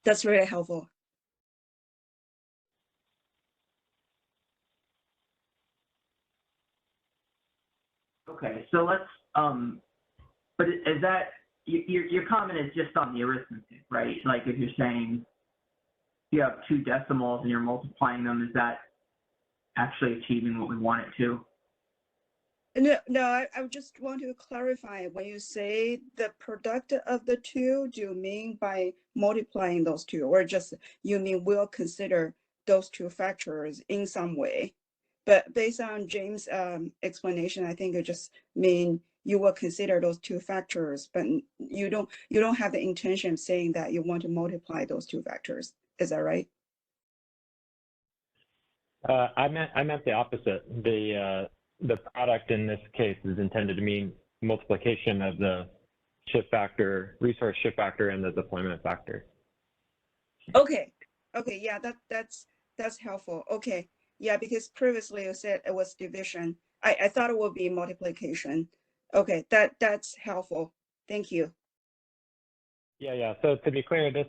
That's really helpful. Okay, so let's, but is that, your comment is just on the arithmetic, right? Like if you're saying you have two decimals and you're multiplying them, is that actually achieving what we want it to? No, I just want to clarify, when you say the product of the two, do you mean by multiplying those two, or just you mean we'll consider those two factors in some way? But based on James' explanation, I think it just mean you will consider those two factors, but you don't have the intention of saying that you want to multiply those two factors. Is that right? I meant the opposite. The product in this case is intended to mean multiplication of the shift factor, resource shift factor, and the deployment factor. Okay. Okay, yeah, that's helpful. Okay, yeah, because previously you said it was division. I thought it would be multiplication. Okay, that's helpful. Thank you. Yeah. So to be clear, this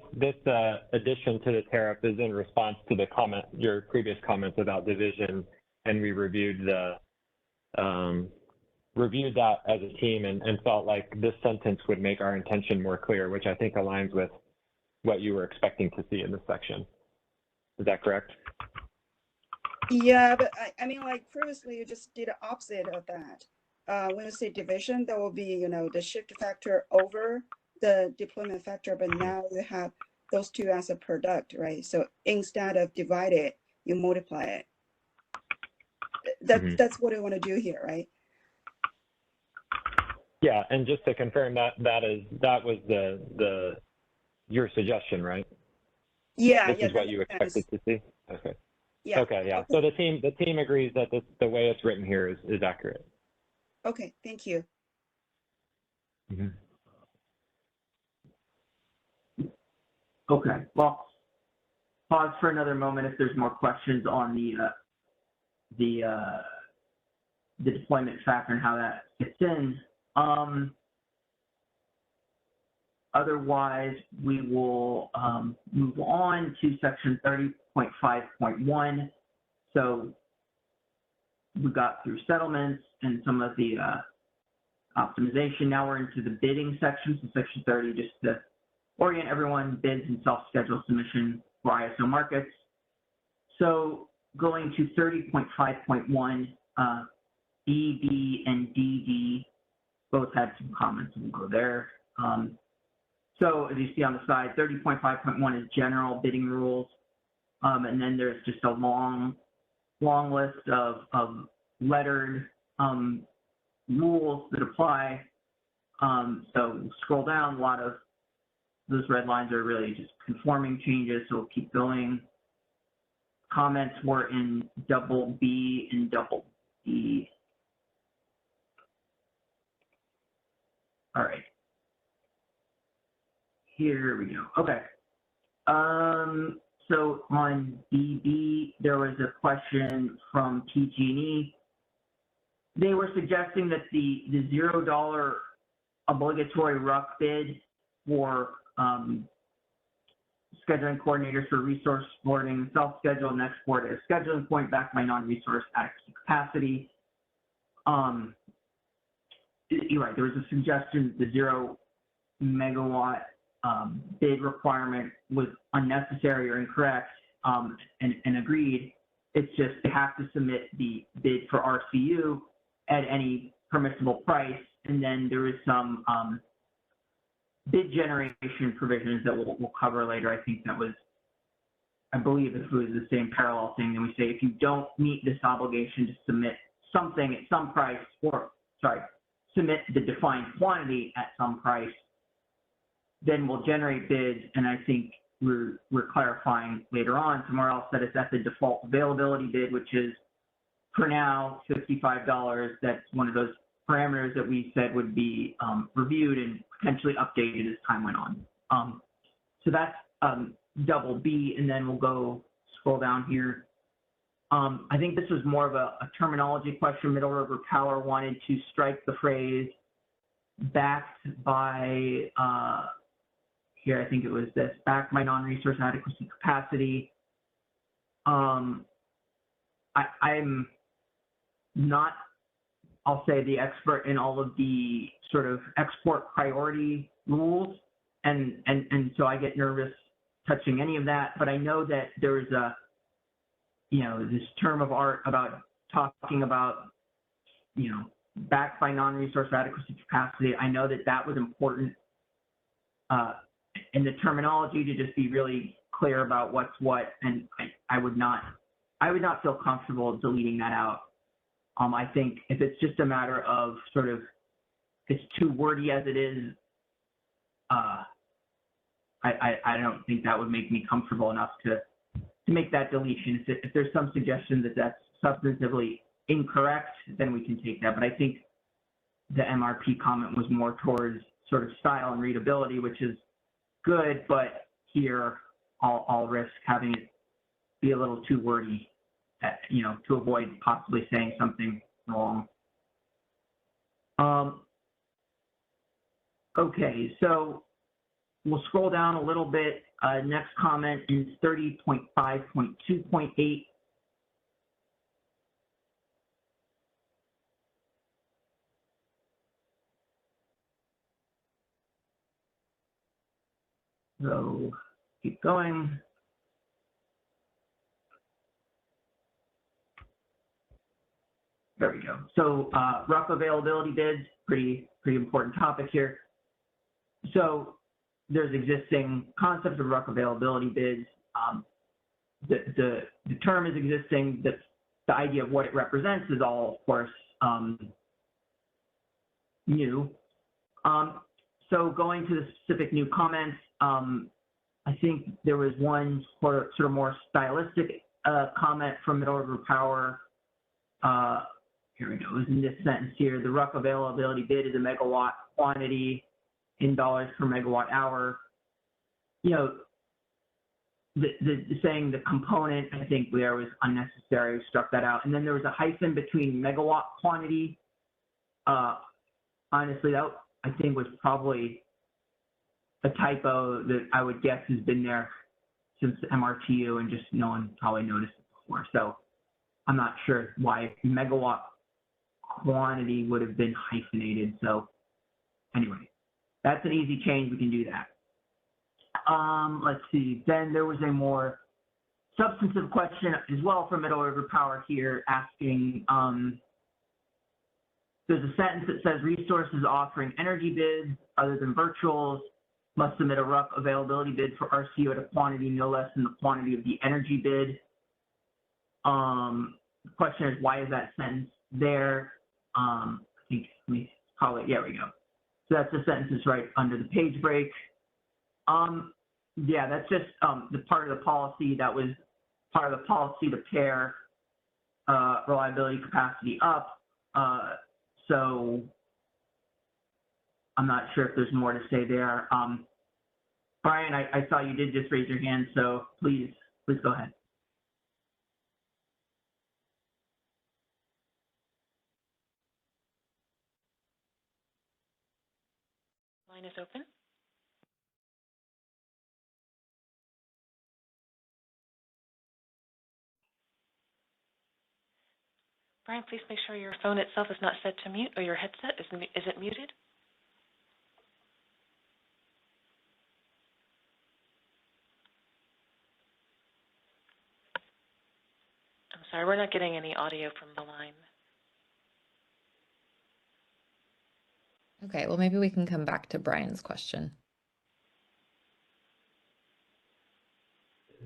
addition to the tariff is in response to your previous comments about division, and we reviewed that as a team and felt like this sentence would make our intention more clear, which I think aligns with what you were expecting to see in this section. Is that correct? Yeah, but I mean, like previously you just did the opposite of that. When you say division, that will be, the shift factor over the deployment factor, but now you have those two as a product, right? So instead of divide it, you multiply it. That's what I want to do here, right? Yeah, and just to confirm that was your suggestion, right? Yeah, This is what you expected to see? Okay. Yeah. Okay, yeah. So the team agrees that the way it's written here is accurate. Okay, thank you. Okay, well, pause for another moment if there's more questions on the deployment factor and how that fits in. Otherwise, we will move on to section 30.5.1. So we got through settlements and some of the optimization. Now we're into the bidding section. So section 30, just to orient everyone, bids and self-schedule submission for ISO markets. So going to 30.5.1, B, B, and DD both had some comments, and we'll go there. So as you see on the side, 30.5.1 is general bidding rules. And then there's just a long list of lettered rules that apply. So scroll down, a lot of those red lines are really just conforming changes, so we'll keep going. Comments were in double B and double D. All right. Here we go. Okay. So on DB, there was a question from PG&E. They were suggesting that the $0 obligatory RUC bid for scheduling coordinators for resource boarding, self-schedule, and export at a scheduling point backed by non-resource adequacy capacity. You're right, there was a suggestion the 0 megawatt bid requirement was unnecessary or incorrect, and agreed. It's just they have to submit the bid for RCU at any permissible price, and then there is some bid generation provisions that we'll cover later. I think that was, I believe if it was the same parallel thing, then we say if you don't meet this obligation to submit something at some price, or submit the defined quantity at some price, then we'll generate bids. And I think we're clarifying later on somewhere else that it's at the default availability bid, which is for now $55. That's one of those parameters that we said would be reviewed and potentially updated as time went on. So that's double B, and then we'll scroll down here. I think this was more of a terminology question. Middle River Power wanted to strike the phrase backed by, here I think it was this, backed by non-resource adequacy capacity. I'm not, I'll say, the expert in all of the sort of export priority rules, and so I get nervous touching any of that, but I know that there is this term of art about talking about, backed by non-resource adequacy capacity. I know that was important in the terminology to just be really clear about what's what, and I would not feel comfortable deleting that out. I think if it's just a matter of sort of, it's too wordy as it is, I don't think that would make me comfortable enough to make that deletion. If there's some suggestion that that's substantively incorrect, then we can take that. But I think the MRP comment was more towards sort of style and readability, which is good, but here I'll risk having it be a little too wordy, you know, to avoid possibly saying something wrong. Okay, so we'll scroll down a little bit. Next comment is 30.5.2.8. So keep going. There we go. So rough availability bids, pretty important topic here. So there's existing concepts of rough availability bids. The term is existing. The idea of what it represents is all, of course, new. So going to the specific new comments, I think there was one sort of more stylistic comment from Middle River Power. Here we go. It was in this sentence here. The rough availability bid is a megawatt quantity in dollars per megawatt hour. You know, the saying the component, I think there was unnecessary. We struck that out. And then there was a hyphen between megawatt quantity. Honestly, that I think was probably a typo that I would guess has been there since MRTU and just no one probably noticed it before. So I'm not sure why megawatt quantity would have been hyphenated. So anyway, that's an easy change. We can do that. Let's see. Then there was a more substantive question as well from Middle River Power here asking, there's a sentence that says resources offering energy bids other than virtuals must submit a rough availability bid for RCO at a quantity no less than the quantity of the energy bid. The question is, why is that sentence there? I think let me call it, yeah, we go. So that's the sentence that's right under the page break. Yeah, that's just the part of the policy that was part of the policy to pair reliability capacity up. So I'm not sure if there's more to say there. Brian, I saw you did just raise your hand, so please go ahead. Line is open. Brian, please make sure your phone itself is not set to mute or your headset is it muted? I'm sorry, we're not getting any audio from the line. Okay, well, maybe we can come back to Brian's question.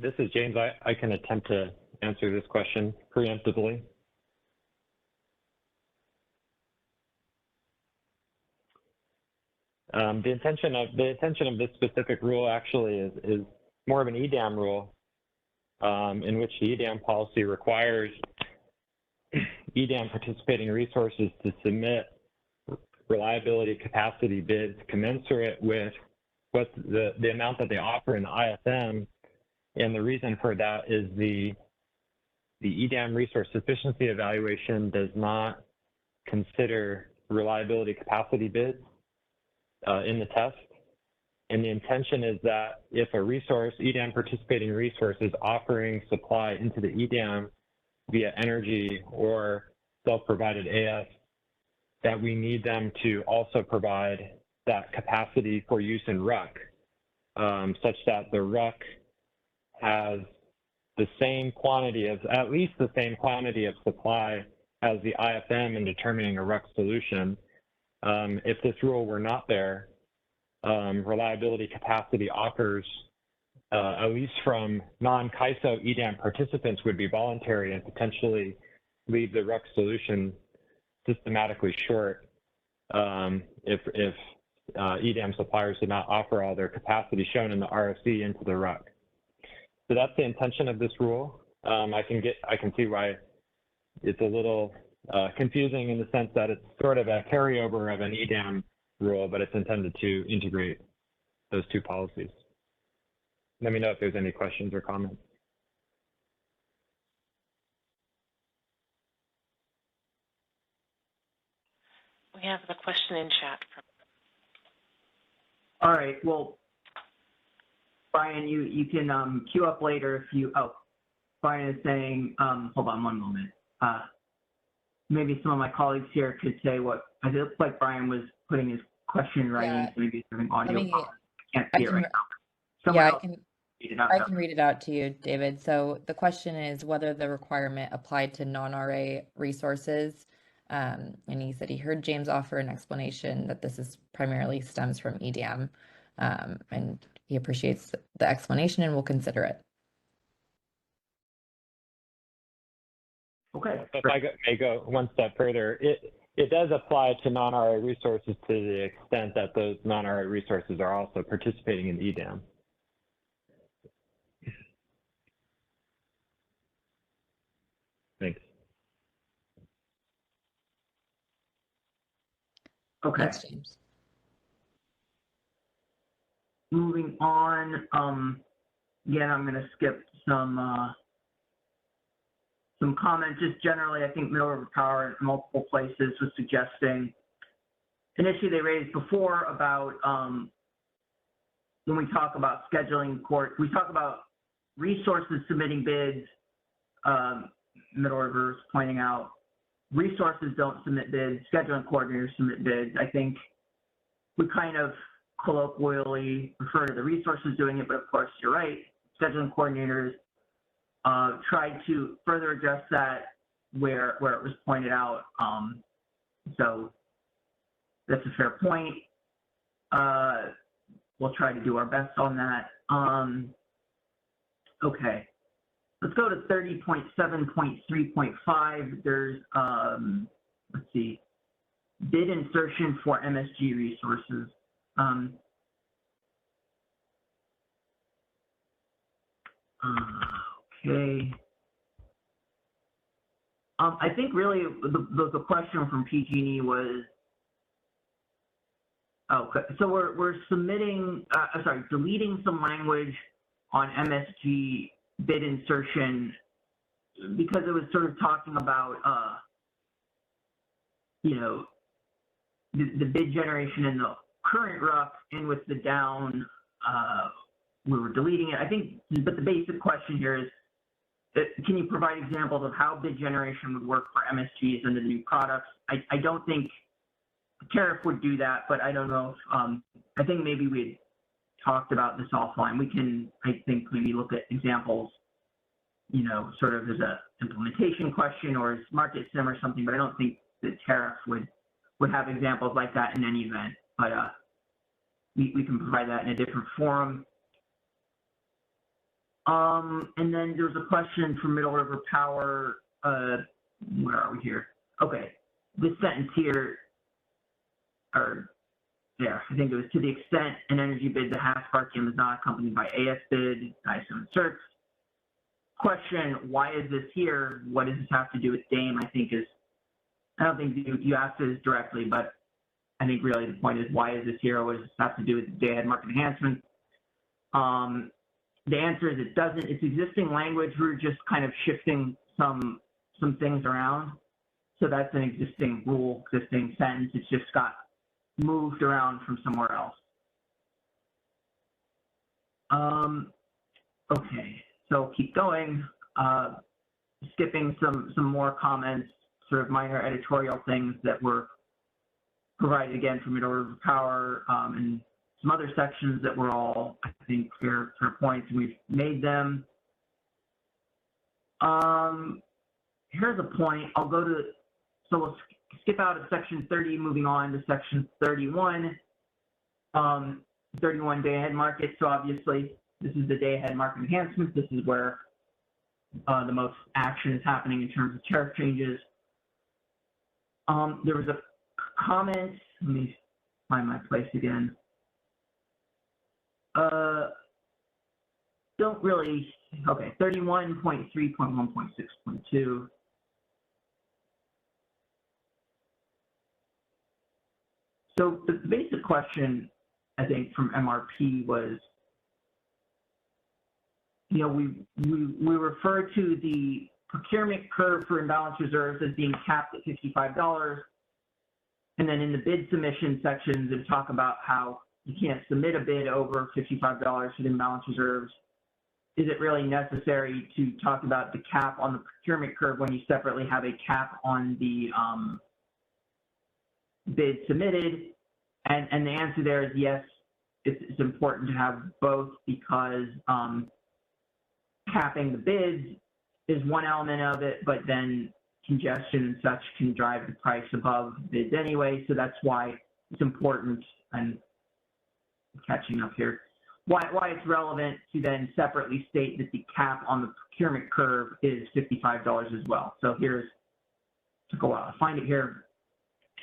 This is James. I can attempt to answer this question preemptively. The intention of this specific rule actually is more of an EDAM rule, in which the EDAM policy requires EDAM participating resources to submit reliability capacity bids commensurate with what the amount that they offer in the ISM. And the reason for that is the EDAM resource sufficiency evaluation does not consider reliability capacity bids in the test. And the intention is that if a resource, EDAM participating resource, is offering supply into the EDAM via energy or self-provided AS, that we need them to also provide that capacity for use in RUC, such that the RUC has the same quantity of, at least the same quantity of supply as the IFM in determining a RUC solution. If this rule were not there, reliability capacity offers, at least from non-CAISO EDAM participants, would be voluntary and potentially leave the RUC solution systematically short if EDAM suppliers did not offer all their capacity shown in the RFC into the RUC. So that's the intention of this rule. I can see why it's a little confusing in the sense that it's sort of a carryover of an EDAM rule, but it's intended to integrate those two policies. let me know if there's any questions or comments. We have the question in chat. All right, well, Brian, you can queue up later if you, oh, Brian is saying, hold on one moment. Maybe some of my colleagues here could say what, it looks like Brian was putting his question in writing, Yeah. so maybe he's having audio Let me- problems. Can't I see it can right re- now. Someone Yeah, else read it out. I can read it out to you, David. So the question is whether the requirement applied to non-RA resources. And he said he heard James offer an explanation that this is primarily stems from EDM. And he appreciates the explanation and will consider it. Okay. If I may go one step further, it does apply to non-RA resources to the extent that those non-RA resources are also participating in EDAM. Thanks. Okay. Thanks, James. Moving on, again, I'm going to skip some comments. Just generally, I think Middle River Power in multiple places was suggesting an issue they raised before about when we talk about scheduling court, we talk about resources submitting bids. Middle River's pointing out resources don't submit bids, scheduling coordinators submit bids. I think we kind of colloquially refer to the resources doing it, but of course you're right. Scheduling coordinators tried to further address that where it was pointed out. So that's a fair point. We'll try to do our best on that. Okay, let's go to 30.7.3.5. There's, let's see, bid insertion for MSG resources. Okay. I think really the question from PG&E was, okay, so we're submitting, deleting some language on MSG bid insertion because it was sort of talking about, you know, the bid generation in the current RUC and with the down, we were deleting it. I think, but the basic question here is, can you provide examples of how bid generation would work for MSGs under the new products? I don't think tariff would do that, but I don't know if, I think maybe we talked about this offline. We can, I think, maybe look at examples, you know, sort of as a implementation question or as market sim or something, but I don't think the tariff would have examples like that in any event, but we can provide that in a different forum. And then there's a question from Middle River Power, where are we here? Okay, this sentence here, or yeah, I think it was to the extent an energy bid that has sparking is not accompanied by AS bid, ISO inserts. Question, why is this here? What does this have to do with DAME? I think is, I don't think you asked this directly, but I think really the point is, why is this here? What does this have to do with Day-Ahead Market Enhancements? The answer is it doesn't. It's existing language. We're just kind of shifting some things around. So that's an existing rule, existing sentence. It's just got moved around from somewhere else. Okay, so keep going. Skipping some more comments, sort of minor editorial things that were provided again from Middle River Power and some other sections that were all, I think, fair points, and we've made them. Here's a point. I'll go to, so we'll skip out of section 30, moving on to section 31. 31 day-ahead market. So obviously, this is the day-ahead market enhancements. This is where the most action is happening in terms of tariff changes. There was a comment. Let me find my place again. Don't really, okay, 31.3.1.6.2. So the basic question, I think, from MRP was, we refer to the procurement curve for imbalance reserves as being capped at $55. And then in the bid submission sections, they talk about how you can't submit a bid over $55 for the imbalance reserves. Is it really necessary to talk about the cap on the procurement curve when you separately have a cap on the bid submitted? And the answer there is yes, it's important to have both, because capping the bids is one element of it, but then congestion and such can drive the price above bids anyway. So that's why it's important, and catching up here, why it's relevant to then separately state that the cap on the procurement curve is $55 as well. So here's, took a while to find it here.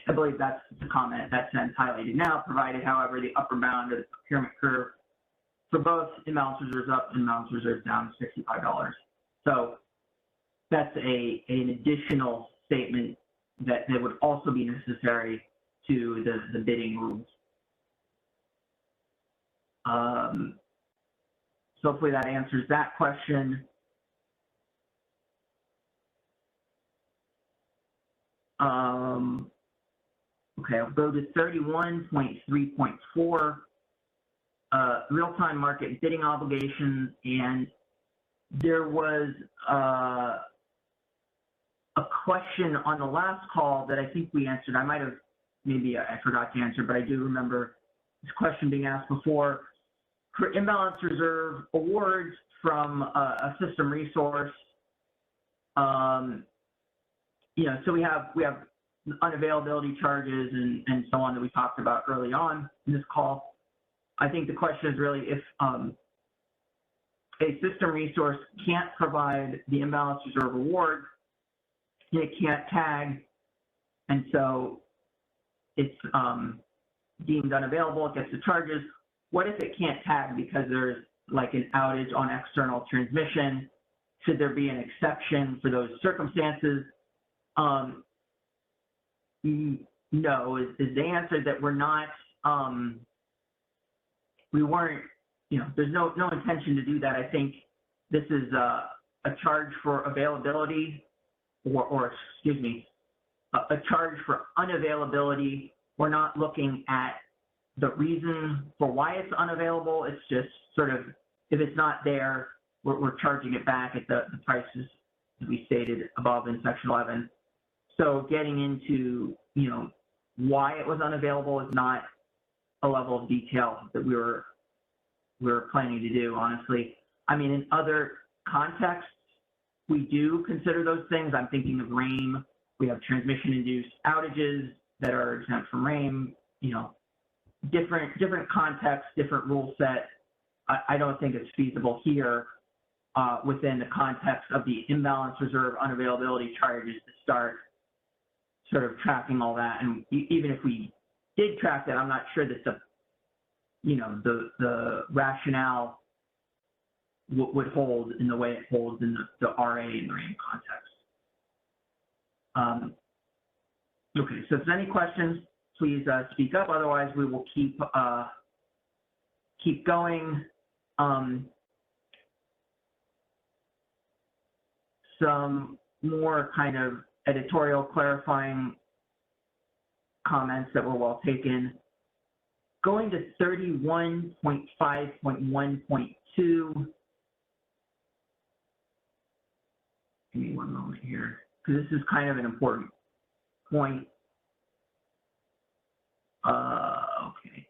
I believe that's the comment that sentence highlighted now, provided, however, the upper bound of the procurement curve for both imbalance reserves up and imbalance reserves down is $65. So that's an additional statement that would also be necessary to the bidding rules. So hopefully that answers that question. Okay, I'll go to 31.3.4, real-time market bidding obligations, and there was a question on the last call that I think we answered. I might have, maybe I forgot to answer, but I do remember this question being asked before. For imbalance reserve awards from a system resource, so we have unavailability charges and so on that we talked about early on in this call. I think the question is really if a system resource can't provide the imbalance reserve award, it can't tag, and so it's deemed unavailable, it gets the charges. What if it can't tag because there's like an outage on external transmission? Should there be an exception for those circumstances? No, is the answer. That we're not, we weren't, there's no intention to do that. I think this is a charge for availability, or excuse me, a charge for unavailability. We're not looking at the reason for why it's unavailable. It's just sort of, if it's not there, we're charging it back at the prices we stated above in section 11. So getting into, why it was unavailable is not a level of detail that we were planning to do, honestly. I mean, in other contexts, we do consider those things. I'm thinking of RAIM. We have transmission-induced outages that are exempt from RAIM, different contexts, different rule set. I don't think it's feasible here within the context of the imbalance reserve unavailability charges to start sort of tracking all that. And even if we did track that, I'm not sure that the rationale would hold in the way it holds in the RA and the RAIM context. Okay, so if there's any questions, please speak up. Otherwise, we will keep going. Some more kind of editorial clarifying comments that were well taken. Going to 31.5.1.2. Give me one moment here, because this is kind of an important point. Okay.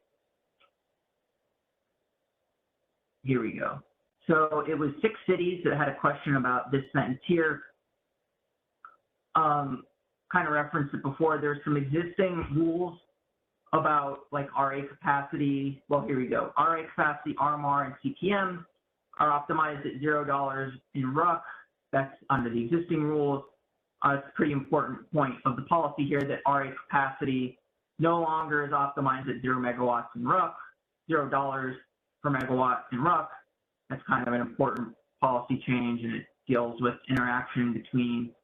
Here we go. So it was 6 cities that had a question about this sentence here. Kind of referenced it before. There's some existing rules about like RA capacity. Well, here we go. RA capacity, RMR, and CPM are optimized at $0 in RUC. That's under the existing rules. It's a pretty important point of the policy here that RA capacity no longer is optimized at 0 megawatts in RUC, $0 per megawatt in RUC. That's kind of an important policy change, and it deals with interaction between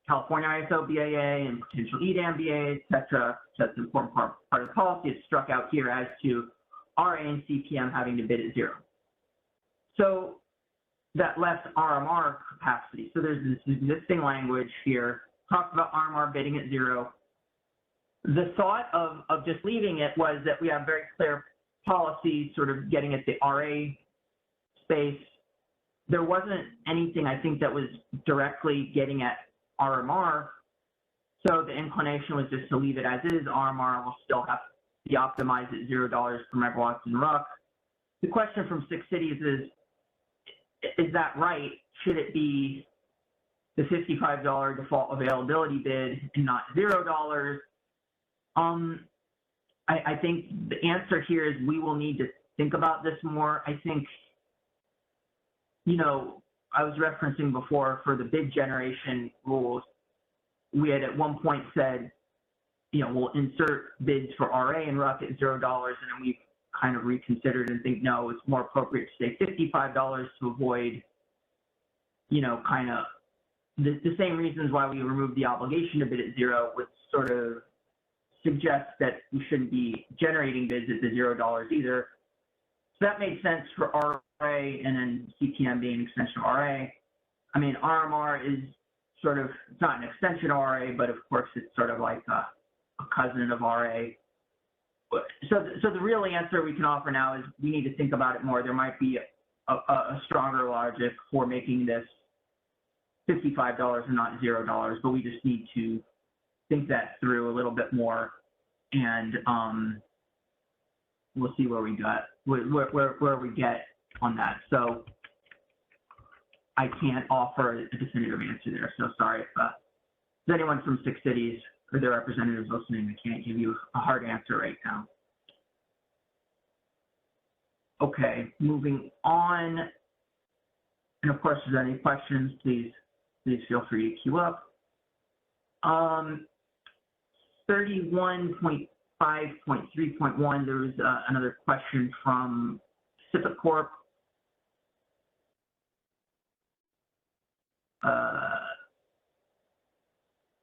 California ISO BAA and potential EDAM BAA, et cetera. That's an important part of the policy. It's struck out here as to RA and CPM having to bid at 0. So that left RMR capacity. So there's this existing language here, talks about RMR bidding at 0. The thought of just leaving it was that we have very clear policy sort of getting at the RA space. There wasn't anything, I think, that was directly getting at RMR. So the inclination was just to leave it as is. RMR will still have to be optimized at $0 per megawatt in RUC. The question from 6 cities is that right? Should it be the $55 default availability bid and not $0? I think the answer here is we will need to think about this more. I think, you know, I was referencing before for the bid generation rules, we had at one point said, you know, we'll insert bids for RA and RUC at $0, and then we've kind of reconsidered and think, no, it's more appropriate to say $55 to avoid, you know, kind of the same reasons why we removed the obligation to bid at 0, which sort of suggests that we shouldn't be generating bids at the $0 either. So that made sense for RA, and then CTM being an extension of RA. I mean, RMR is sort of, it's not an extension of RA, but of course it's sort of like a cousin of RA. So the real answer we can offer now is we need to think about it more. There might be a stronger logic for making this $55 and not $0, but we just need to think that through a little bit more, and we'll see where we got, where we get on that. So I can't offer a definitive answer there. So sorry if there's anyone from 6 cities or their representatives listening, I can't give you a hard answer right now. Okay, moving on. And of course, if there's any questions, please feel free to queue up. 31.5.3.1, there was another question from Pacific Corp.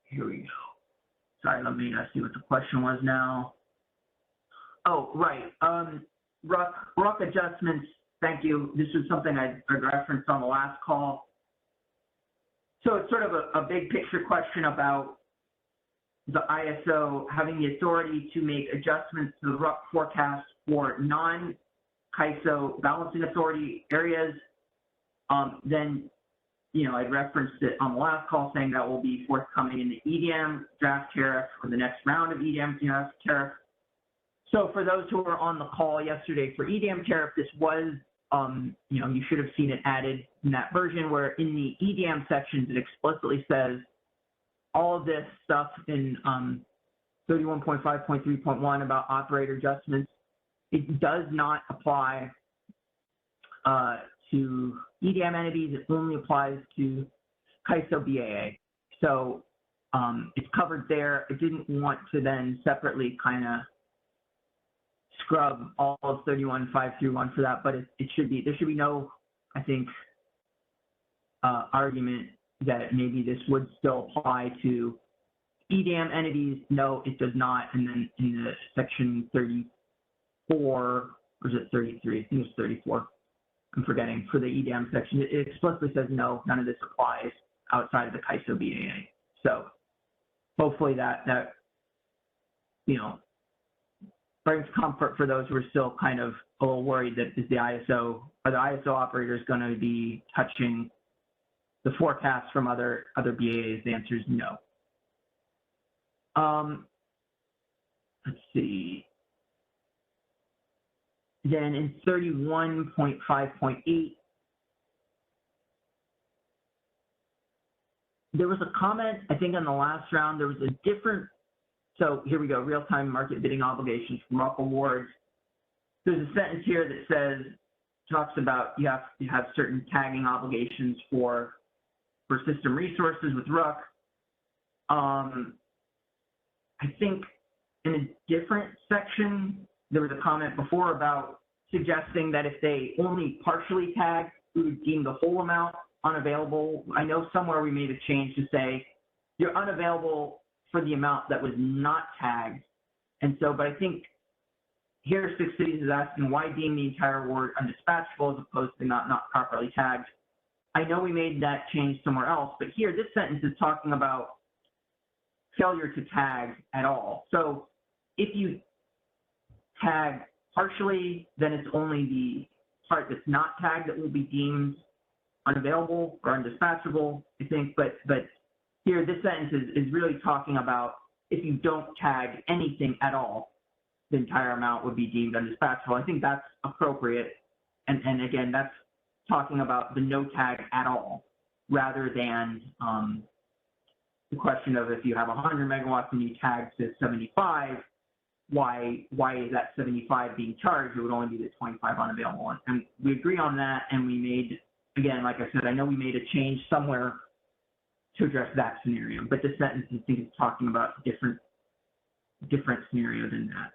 Here we go. Sorry, let me see what the question was now. Oh, right. RUC adjustments, thank you. This is something I referenced on the last call. So it's sort of a big picture question about the ISO having the authority to make adjustments to the RUC forecast for non-CAISO balancing authority areas. Then, you know, I referenced it on the last call saying that will be forthcoming in the EDM draft tariff or the next round of EDM draft tariff. So for those who were on the call yesterday for EDM tariff, this was, you know, you should have seen it added in that version where in the EDM sections, it explicitly says all of this stuff in 31.5.3.1 about operator adjustments. It does not apply to EDM entities. It only applies to CAISO BAA. So it's covered there. I didn't want to then separately kind of scrub all of 31.5.3.1 for that, but it should be, there should be no, I think, argument that maybe this would still apply to EDM entities. No, it does not. And then in the section 34, or is it 33? I think it's 34. I'm forgetting, for the EDM section, it explicitly says no, none of this applies outside of the CAISO BAA. So hopefully that you know, brings comfort for those who are still kind of a little worried that is the ISO, are the ISO operators going to be touching the forecasts from other BAAs? The answer is no. Let's see. Then in 31.5.8, there was a comment, I think on the last round, there was a different, so here we go, real-time market bidding obligations from RUC awards. There's a sentence here that says, talks about you have certain tagging obligations for system resources with RUC. I think in a different section, there was a comment before about suggesting that if they only partially tag, we would deem the whole amount unavailable. I know somewhere we made a change to say you're unavailable for the amount that was not tagged. And so, but I think here, Six Cities is asking why deem the entire award undispatchable as opposed to not properly tagged. I know we made that change somewhere else, but here, this sentence is talking about failure to tag at all. So if you tag partially, then it's only the part that's not tagged that will be deemed unavailable or undispatchable, I think. But here, this sentence is really talking about if you don't tag anything at all, the entire amount would be deemed undispatchable. I think that's appropriate. And again, that's talking about the no tag at all, rather than the question of if you have 100 megawatts and you tag to 75, why is that 75 being charged? It would only be the 25 unavailable. And we agree on that, and we made, again, like I said, I know we made a change somewhere to address that scenario, but this sentence I think is talking about a different scenario than that.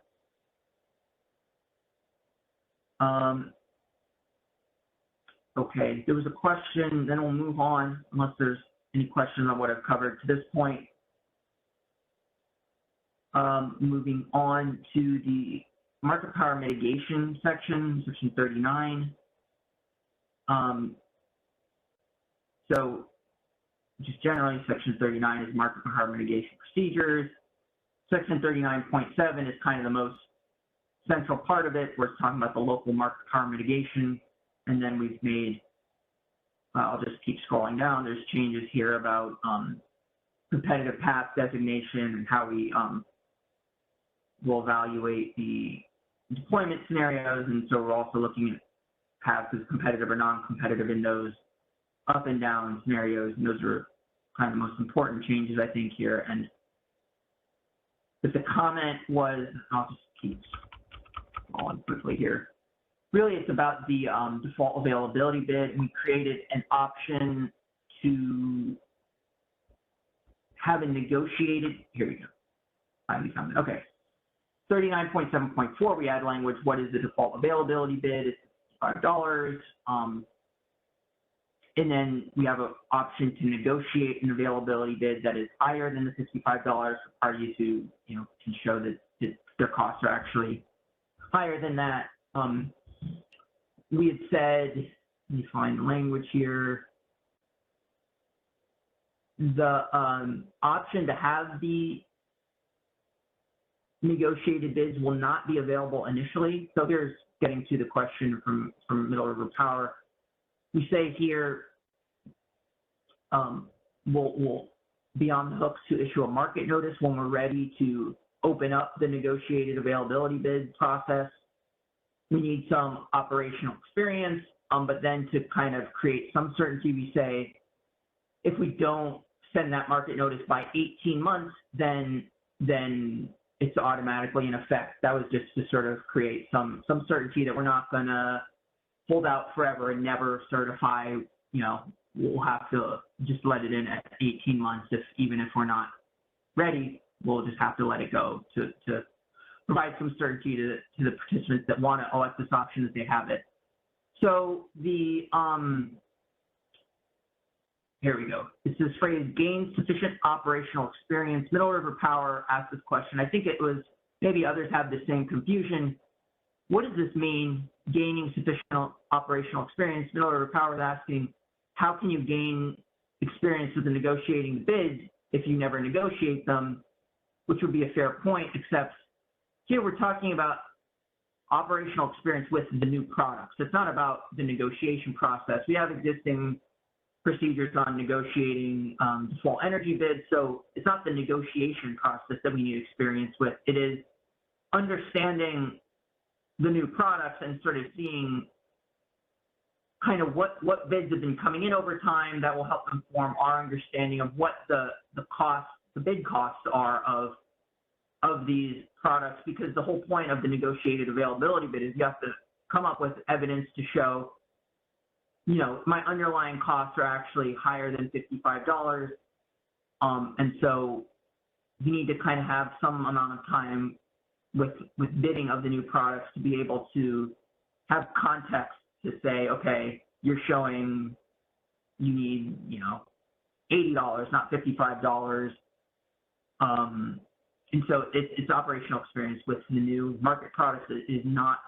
Okay, there was a question, then we'll move on, unless there's any questions on what I've covered to this point. Moving on to the market power mitigation section, section 39. So just generally, section 39 is market power mitigation procedures. Section 39.7 is kind of the most central part of it, where it's talking about the local market power mitigation. And then we've made, I'll just keep scrolling down, there's changes here about competitive path designation and how we will evaluate the deployment scenarios. And so we're also looking at paths as competitive or non-competitive in those up and down scenarios. And those are kind of the most important changes, I think, here. And if the comment was, I'll just keep scrolling quickly here. Really, it's about the default availability bid. We created an option to have a negotiated, here we go. Finally found it, okay. 39.7.4, we add language, what is the default availability bid? It's $5. And then we have an option to negotiate an availability bid that is higher than the $55 for parties who, can show that their costs are actually higher than that. We had said, let me find the language here. The option to have the negotiated bids will not be available initially. So here's getting to the question from Middle River Power. We say here, we'll be on the hooks to issue a market notice when we're ready to open up the negotiated availability bid process. We need some operational experience, but then to kind of create some certainty, we say, if we don't send that market notice by 18 months, then it's automatically in effect. That was just to sort of create some certainty that we're not going to hold out forever and never certify. We'll have to just let it in at 18 months. Even if we're not ready, we'll just have to let it go to provide some certainty to the participants that want to elect this option, that they have it. So here we go. It's this phrase, gain sufficient operational experience. Middle River Power asked this question. I think it was, maybe others have the same confusion. What does this mean, gaining sufficient operational experience? Middle River Power is asking, how can you gain experience with the negotiating bids if you never negotiate them? Which would be a fair point, except here we're talking about operational experience with the new products. It's not about the negotiation process. We have existing procedures on negotiating default energy bids, so it's not the negotiation process that we need experience with. It is understanding the new products and sort of seeing kind of what bids have been coming in over time that will help inform our understanding of what the bid costs are of these products, because the whole point of the negotiated availability bid is you have to come up with evidence to show, my underlying costs are actually higher than $55. And so you need to kind of have some amount of time with bidding of the new products to be able to have context to say, okay, you're showing you need, $80, not $55. And so it's operational experience with the new market products. It is not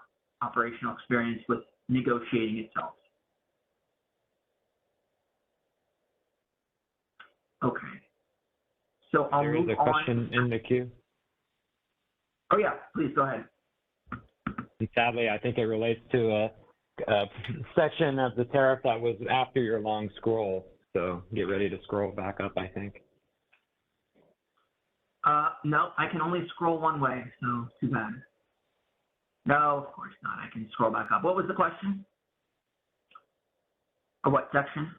operational experience with negotiating itself. Okay. So I'll There is move a question on. in the queue. Oh yeah, please go ahead. And sadly, I think it relates to a section of the tariff that was after your long scroll. So get ready to scroll back up, I think. No, I can only scroll one way, so too bad. No, of course not. I can scroll back up. What was the question? Or what section?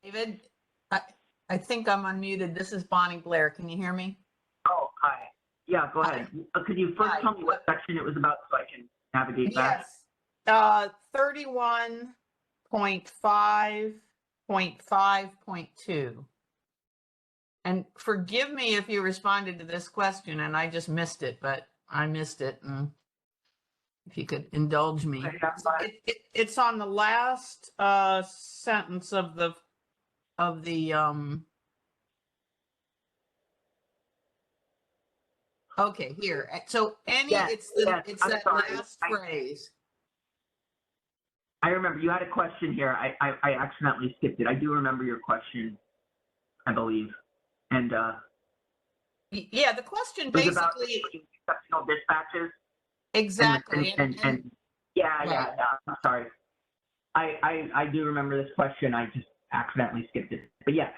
David, I think I'm unmuted. This is Bonnie Blair. Can you hear me? Oh, hi. Yeah, go ahead. Could you first Hi. tell me what section it was about so I can navigate back? Yes. 31.5.5.2. And forgive me if you responded to this question and I just missed it, but I missed it. And if you could indulge me. Okay, that's fine. It's on the last sentence of the okay, here. So Yes, it's yes, it's I'm that sorry. last phrase. I remember you had a question here. I accidentally skipped it. I do remember your question, I believe. And Yeah, the question it was about basically exceptional dispatches. exactly. And yeah, right. yeah, I'm sorry. I do remember this question. I just accidentally skipped it. But yeah.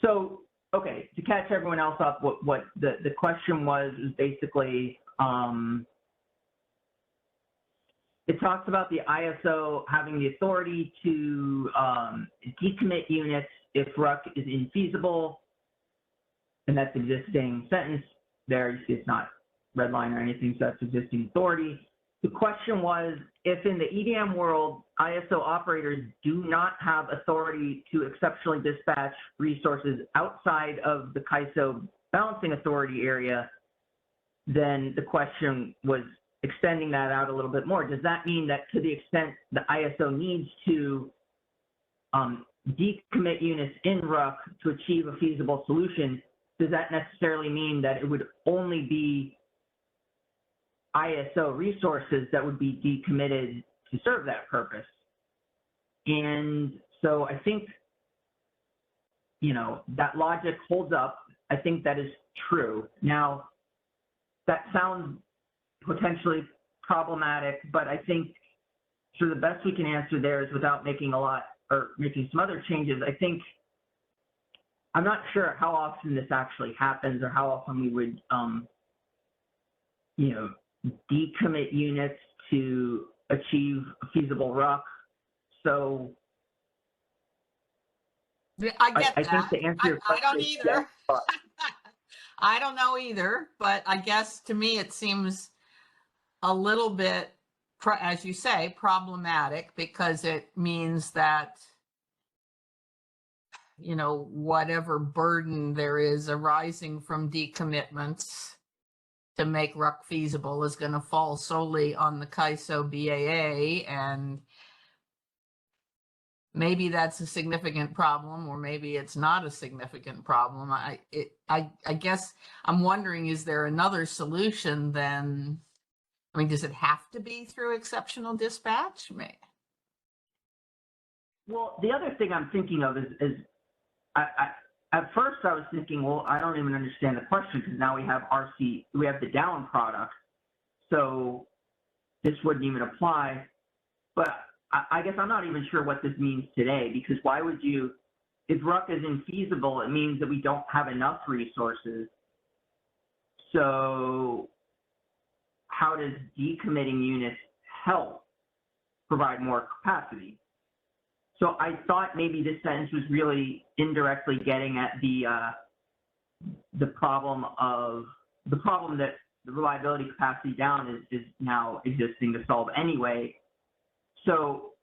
So, okay, to catch everyone else up, what the question was basically, it talks about the ISO having the authority to decommit units if RUC is infeasible, and that's existing sentence there. You see it's not red line or anything, so that's existing authority. The question was, if in the EDM world, ISO operators do not have authority to exceptionally dispatch resources outside of the CAISO balancing authority area, then the question was extending that out a little bit more. Does that mean that to the extent the ISO needs to decommit units in RUC to achieve a feasible solution, does that necessarily mean that it would only be ISO resources that would be decommitted to serve that purpose? And so I think, that logic holds up. I think that is true. Now, that sounds potentially problematic, but I think sort of the best we can answer there is without making making some other changes. I think, I'm not sure how often this actually happens or how often we would, decommit units to achieve a feasible RUC. So I get that. I think to answer your question, I don't either. yes, I don't know either, but I guess to me it seems a little bit, as you say, problematic because it means that, whatever burden there is arising from decommitments to make RUC feasible is going to fall solely on the CAISO BAA, and maybe that's a significant problem, or maybe it's not a significant problem. I guess I'm wondering, is there another solution then? I mean, does it have to be through exceptional dispatch? Well, the other thing I'm thinking of is at first I was thinking, well, I don't even understand the question because now we have the down product, so this wouldn't even apply. But I guess I'm not even sure what this means today, because why would you, if RUC is infeasible, it means that we don't have enough resources. So how does decommitting units help provide more capacity? So I thought maybe this sentence was really indirectly getting at the problem that the reliability capacity down is now existing to solve anyway. So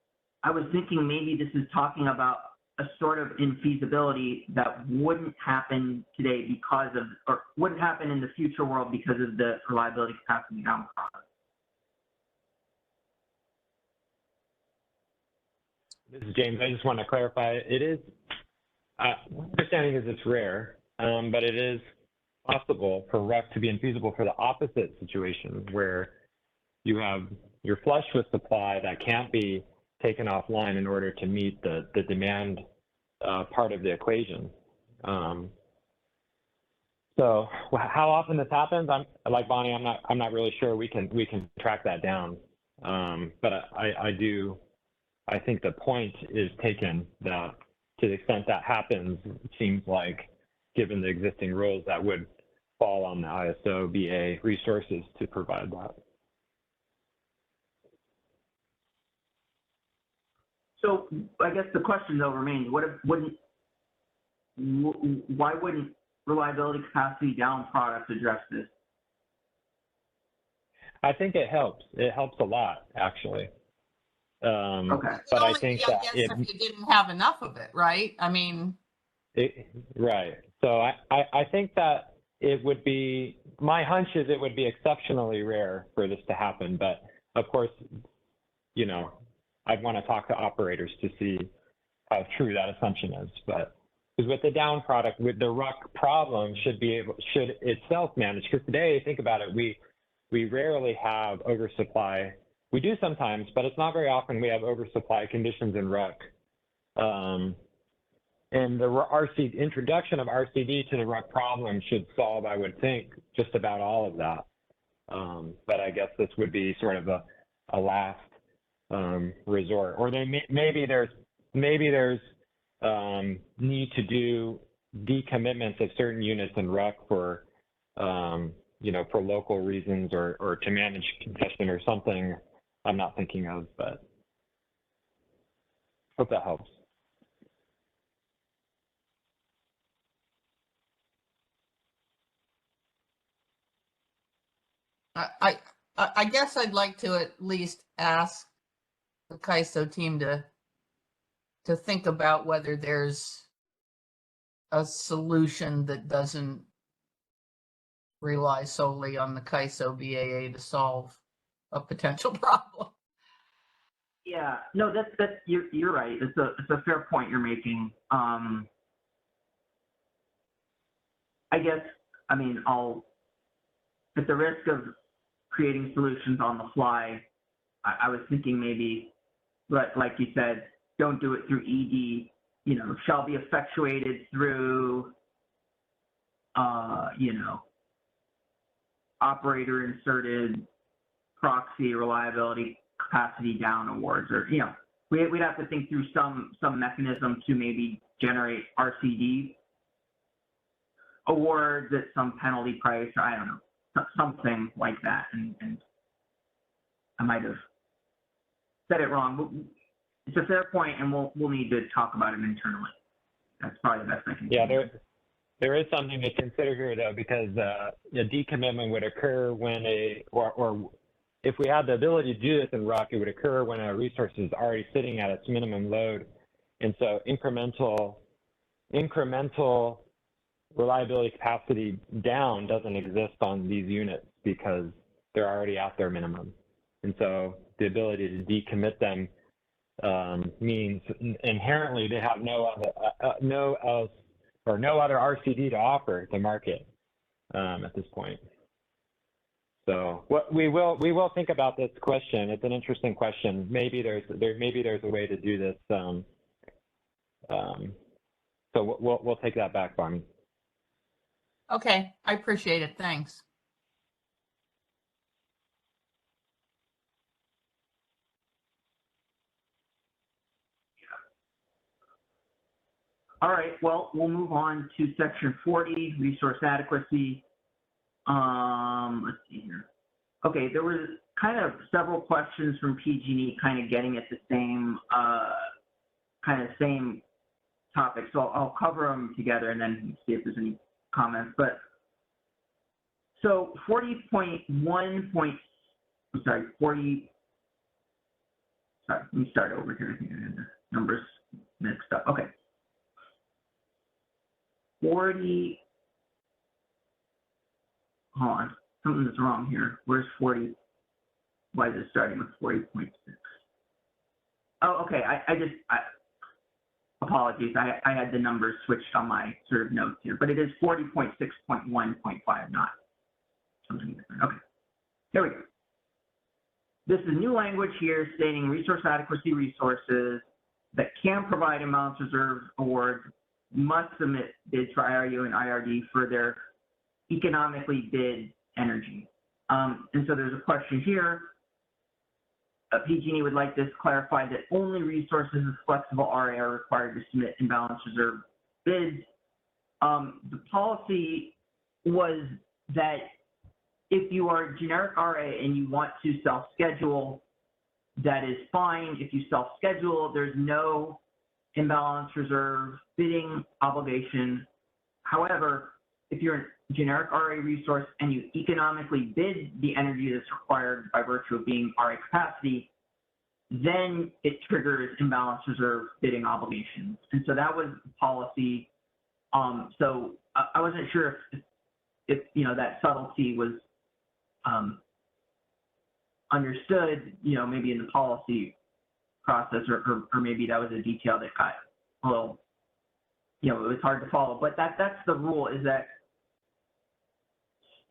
I was thinking maybe this is talking about a sort of infeasibility that wouldn't happen today or wouldn't happen in the future world because of the reliability capacity down product. This is James. I just want to clarify. It is, my understanding is it's rare, but it is possible for RUC to be infeasible for the opposite situation where you have, you're flush with supply that can't be taken offline in order to meet the demand part of the equation. So how often this happens, I'm like Bonnie, I'm not really sure we can track that down. But I think the point is taken that to the extent that happens, it seems like given the existing rules that would fall on the ISO BA resources to provide that. So I guess the question though remains: why wouldn't reliability capacity down products address this? I think it helps. It helps a lot, actually. Okay. But Only, I think I that guess if you didn't have enough of it, right? I mean, right. So I think that it would be, my hunch is it would be exceptionally rare for this to happen. But of course, you know, I'd want to talk to operators to see how true that assumption is. But because with the down product, with the RUC problem should itself manage. Because today, think about it, we rarely have oversupply. We do sometimes, but it's not very often we have oversupply conditions in RUC. And the introduction of RCD to the RUC problem should solve, I would think, just about all of that. But I guess this would be sort of a last resort. Or maybe there's need to do decommitments of certain units in RUC for you know, for local reasons or to manage congestion or something I'm not thinking of, but hope that helps. I guess I'd like to at least ask the CAISO team to think about whether there's a solution that doesn't rely solely on the CAISO BAA to solve a potential problem. Yeah, no, that's you're right. It's a fair point you're making. I guess, I mean, at the risk of creating solutions on the fly, I was thinking maybe, like you said, don't do it through ED, you know, shall be effectuated through, you know, operator inserted proxy reliability capacity down awards, or, you know, we'd have to think through some mechanism to maybe generate RCD awards at some penalty price, or I don't know, something like that. And I might have said it wrong. It's a fair point, and we'll need to talk about it internally. That's probably the best I can do. Yeah, there is something to consider here, though, because a decommitment would occur when or if we had the ability to do this in RUC, it would occur when a resource is already sitting at its minimum load. And so incremental reliability capacity down doesn't exist on these units because they're already at their minimum. And so the ability to decommit them means inherently they have no other RCD to offer the market at this point. So what we will think about this question. It's an interesting question. Maybe there's a way to do this. So we'll take that back, Bonnie. Okay, I appreciate it. Thanks. All right, well, we'll move on to section 40, resource adequacy. Let's see here. Okay, there was kind of several questions from PG&E kind of getting at the same same topic. So I'll cover them together and then see if there's any comments. But so 40.1. Sorry, let me start over here. I think I had the numbers mixed up. Okay. 40. Hold on, something is wrong here. Where's 40? Why is it starting with 40.6? Oh, okay. I apologize. apologies. I had the numbers switched on my sort of notes here, but it is 40.6.1.5, not something different. Okay, there we go. This is new language here stating resource adequacy resources that can provide imbalance reserve awards must submit bids for IRU and IRD for their economically bid energy. And so there's a question here. PG&E would like this clarified that only resources with flexible RA are required to submit imbalance reserve bids. The policy was that if you are generic RA and you want to self-schedule, that is fine. If you self-schedule, there's no imbalance reserve bidding obligation. However, if you're a generic RA resource and you economically bid the energy that's required by virtue of being RA capacity, then it triggers imbalance reserve bidding obligations. And so that was the policy. So I wasn't sure if you know, that subtlety was understood, you know, maybe in the policy process, or maybe that was a detail that got a little, you know, it was hard to follow. But that's the rule, is that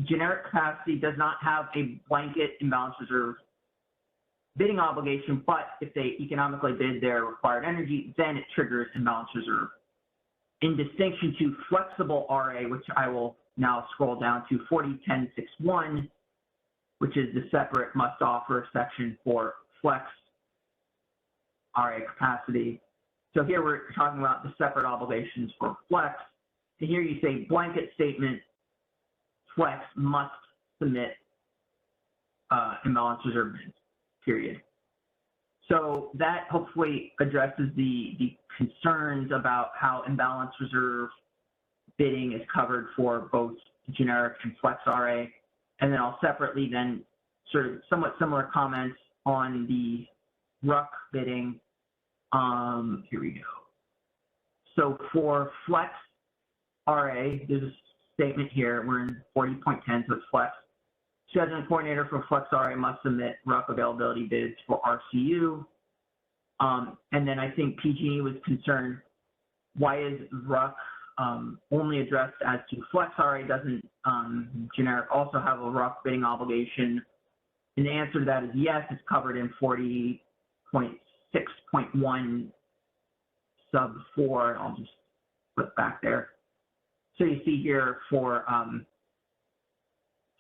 generic capacity does not have a blanket imbalance reserve bidding obligation, but if they economically bid their required energy, then it triggers imbalance reserve. In distinction to flexible RA, which I will now scroll down to 40.10.6.1, which is the separate must offer section for flex RA capacity. So here we're talking about the separate obligations for flex. And here you say blanket statement, flex must submit imbalance reserve bids, period. So that hopefully addresses the concerns about how imbalance reserve bidding is covered for both generic and flex RA. And then I'll separately then sort of somewhat similar comments on the RUC bidding. Here we go. So for flex RA, there's a statement here. We're in 40.10, so it's flex. Scheduling coordinator for flex RA must submit RUC availability bids for RCU. And then I think PG&E was concerned, why is RUC only addressed as to flex RA? Doesn't generic also have a RUC bidding obligation? And the answer to that is yes, it's covered in 40.6.1 sub 4. I'll just flip back there. So you see here for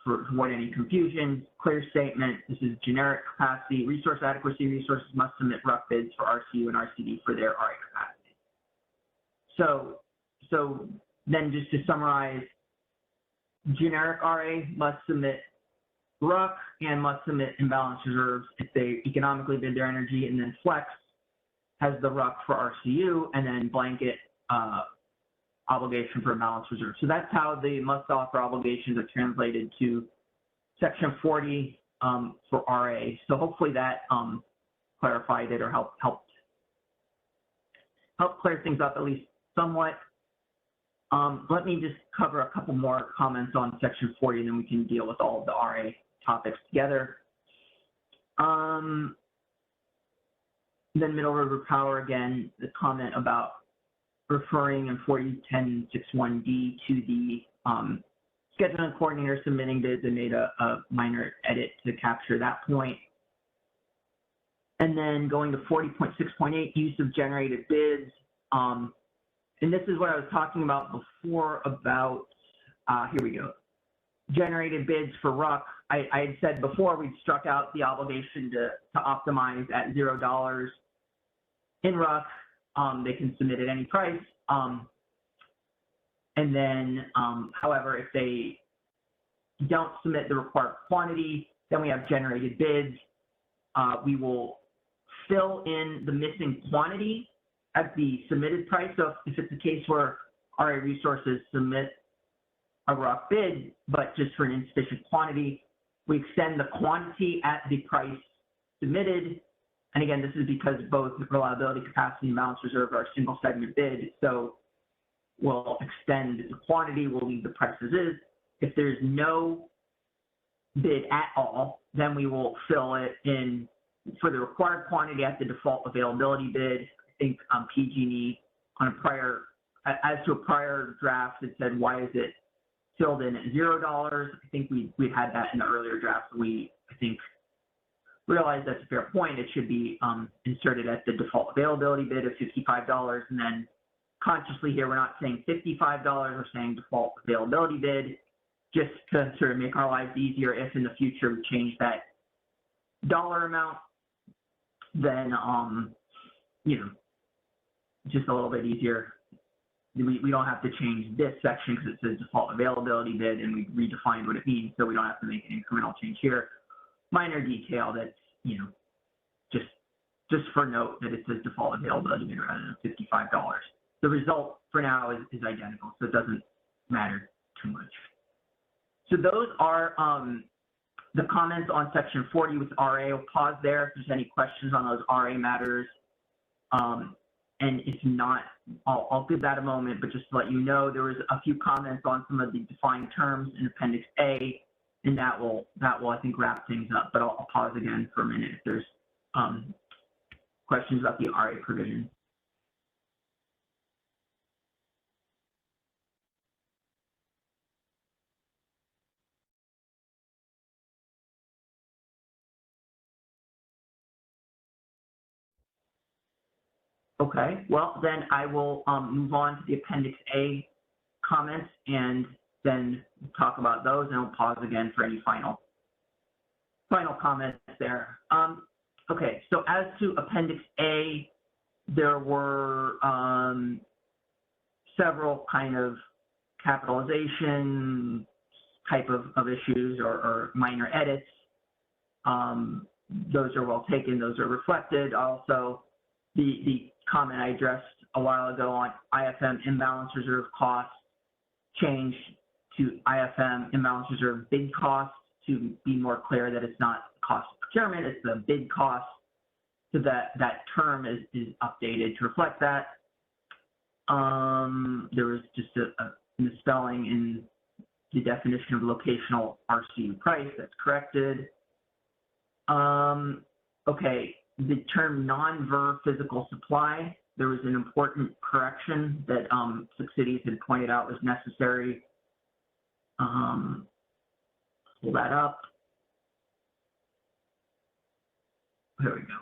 avoid any confusion, clear statement, this is generic capacity, resource adequacy resources must submit RUC bids for RCU and RCD for their RA capacity. So then just to summarize, generic RA must submit RUC and must submit imbalance reserves if they economically bid their energy, and then flex has the RUC for RCU and then blanket obligation for imbalance reserve. So that's how the must offer obligations are translated to section 40 for RA. So hopefully that clarified it or helped clear things up at least somewhat. Let me just cover a couple more comments on section 40, and then we can deal with all of the RA topics together. Then Middle River Power, again, the comment about referring in 40.10.6.1D to the scheduling coordinator submitting bids, and made a minor edit to capture that point. And then going to 40.6.8, use of generated bids. And this is what I was talking about before about, here we go, generated bids for RUC. I had said before we'd struck out the obligation to optimize at $0 in RUC. They can submit at any price. And then, however, if they don't submit the required quantity, then we have generated bids. We will fill in the missing quantity at the submitted price. So if it's a case where RA resources submit a RUC bid, but just for an insufficient quantity, we extend the quantity at the price submitted. And again, this is because both reliability, capacity, and balance reserve are single segment bid. So we'll extend the quantity, we'll leave the price as is. If there's no bid at all, then we will fill it in for the required quantity at the default availability bid. I think PG&E on a prior, as to a prior draft that said, why is it filled in at $0? I think we had that in the earlier draft. We, I think, realized that's a fair point. It should be inserted at the default availability bid of $55. And then consciously here, we're not saying $55, we're saying default availability bid, just to sort of make our lives easier. If in the future we change that dollar amount, then, you know, just a little bit easier. We don't have to change this section because it says default availability bid and we redefined what it means, so we don't have to make an incremental change here. Minor detail that's, you know, just for note that it says default availability bid rather than $55. The result for now is identical, so it doesn't matter too much. So those are the comments on section 40 with RA. I'll pause there if there's any questions on those RA matters. And if not, I'll give that a moment, but just to let you know, there was a few comments on some of the defined terms in Appendix A, and that will I think wrap things up, but I'll pause again for a minute if there's questions about the RA provision. Okay, well, then I will move on to the Appendix A comments and then talk about those, and I'll pause again for any final comments there. Okay, so as to Appendix A, there were several kind of capitalization type of issues or minor edits. Those are well taken, those are reflected. Also, the comment I addressed a while ago on IFM imbalance reserve costs changed to IFM imbalance reserve bid costs to be more clear that it's not cost of procurement, it's the bid cost. So that term is updated to reflect that. There was just a misspelling in the definition of locational RCU price, that's corrected. Okay. The term non-ver physical supply, there was an important correction that 6 cities had pointed out was necessary. Pull that up. There we go.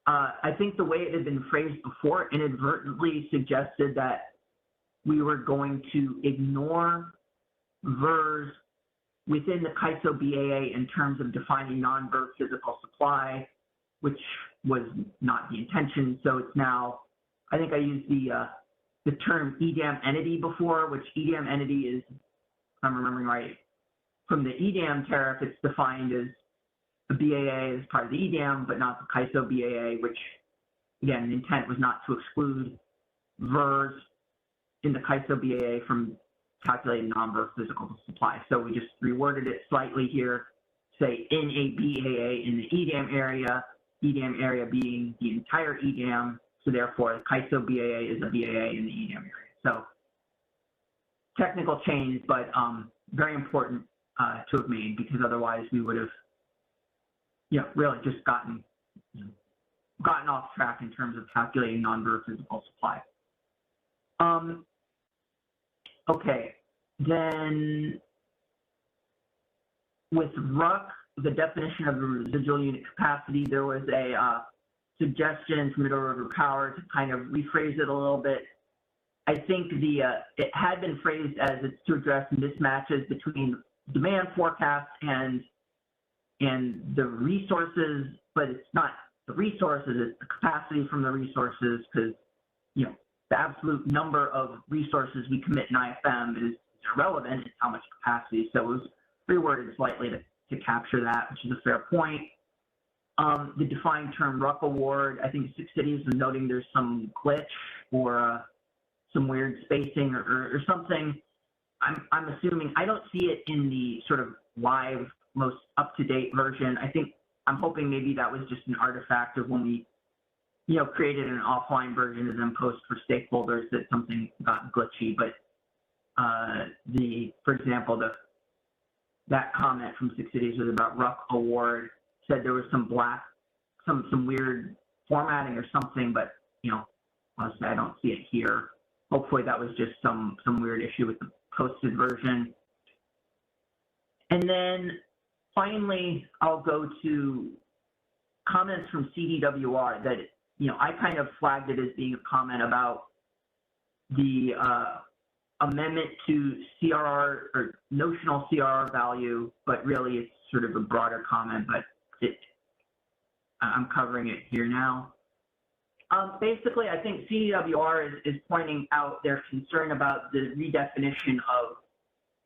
I think the way it had been phrased before inadvertently suggested that we were going to ignore VERS within the CAISO BAA in terms of defining non-ver physical supply, which was not the intention. So it's now, I think I used the term EDAM entity before, which EDAM entity is, if I'm remembering right, from the EDAM tariff, it's defined as the BAA as part of the EDAM, but not the CAISO BAA, which, again, the intent was not to exclude VERS in the CAISO BAA from calculating non-ver physical supply. So we just reworded it slightly here, say in a BAA in the EDAM area being the entire EDAM, so therefore the CAISO BAA is a BAA in the EDAM area. So technical change, but very important to have made, because otherwise we would have, really just gotten off track in terms of calculating non-ver physical supply. Okay, then with RUC, the definition of the residual unit capacity, there was a suggestion from Middle River Power to kind of rephrase it a little bit. I think it had been phrased as it's to address mismatches between demand forecast and the resources, but it's not the resources, it's the capacity from the resources, because, the absolute number of resources we commit in IFM is irrelevant. It's how much capacity. So it was reworded slightly to capture that, which is a fair point. The defined term RUC award, I think 6 cities are noting there's some glitch or some weird spacing or something. I'm assuming, I don't see it in the sort of live, most up-to-date version. I'm hoping maybe that was just an artifact of when we created an offline version and then post for stakeholders that something got glitchy. But for example, that comment from 6 cities was about RUC award, said there was some weird formatting or something, but, honestly, I don't see it here. Hopefully that was just some weird issue with the posted version. And then finally, I'll go to comments from CDWR that, I kind of flagged it as being a comment about the amendment to CRR or notional CRR value, but really it's sort of a broader comment, but I'm covering it here now. Basically, I think CDWR is pointing out their concern about the redefinition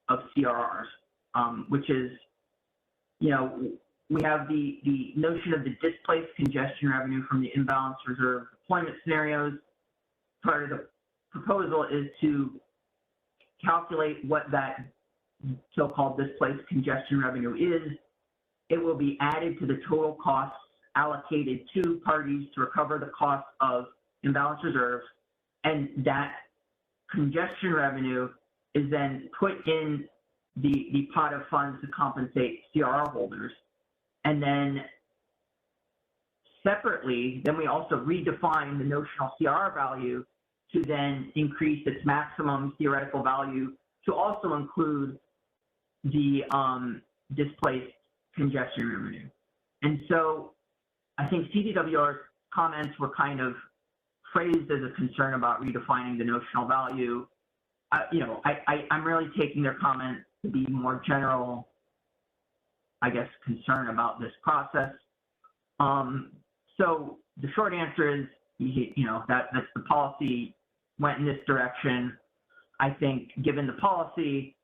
of CRRs, which is, we have the notion of the displaced congestion revenue from the imbalance reserve deployment scenarios. Part of the proposal is to calculate what that so-called displaced congestion revenue is. It will be added to the total costs allocated to parties to recover the cost of imbalance reserves, and that congestion revenue is then put in the pot of funds to compensate CRR holders. And then separately, then we also redefine the notional CRR value to then increase its maximum theoretical value to also include the displaced congestion revenue. And so I think CDWR's comments were kind of phrased as a concern about redefining the notional value. I'm really taking their comment to be more general, I guess, concern about this process. So the short answer is, that's the policy went in this direction. I think given the policy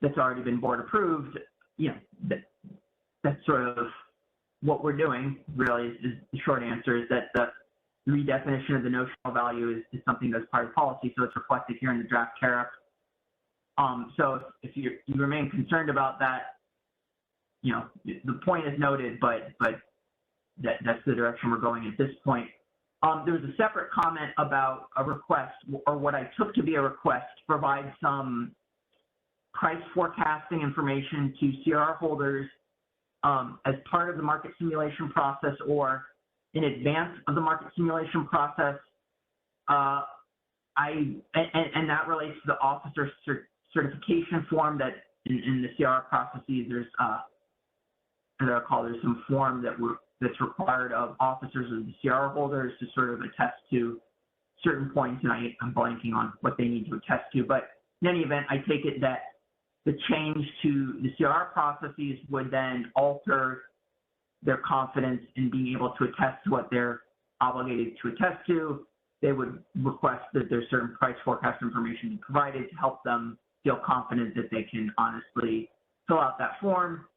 that's already been board approved, that's sort of what we're doing, really, is the short answer is that the redefinition of the notional value is something that's part of policy, so it's reflected here in the draft tariff. So if you remain concerned about that, the point is noted, but that's the direction we're going at this point. There was a separate comment about a request, or what I took to be a request, to provide some price forecasting information to CRR holders as part of the market simulation process or in advance of the market simulation process. And that relates to the officer certification form that in the CRR processes, there's some form that's required of officers of the CRR holders to sort of attest to certain points, and I'm blanking on what they need to attest to. But in any event, I take it that the change to the CRR processes would then alter their confidence in being able to attest to what they're obligated to attest to. They would request that there's certain price forecast information be provided to help them feel confident that they can honestly fill out that form.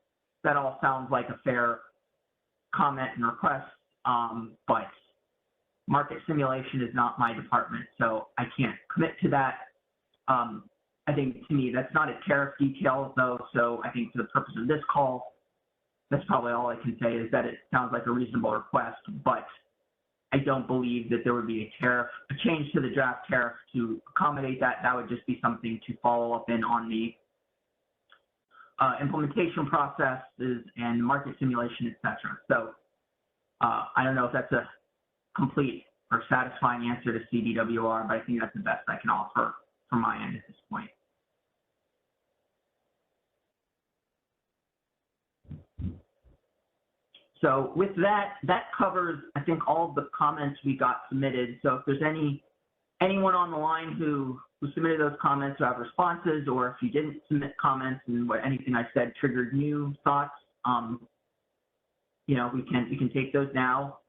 That all sounds like a fair comment and request, but market simulation is not my department, so I can't commit to that. I think, to me, that's not a tariff detail, though, so I think for the purpose of this call, that's probably all I can say is that it sounds like a reasonable request, but I don't believe that there would be a change to the draft tariff to accommodate that. That would just be something to follow up in on the implementation processes and market simulation, et cetera. So I don't know if that's a complete or satisfying answer to CDWR, but I think that's the best I can offer from my end at this point. So with that, that covers, I think, all of the comments we got submitted. So if there's anyone on the line who submitted those comments who have responses, or if you didn't submit comments and anything I said triggered new thoughts, we can take those now.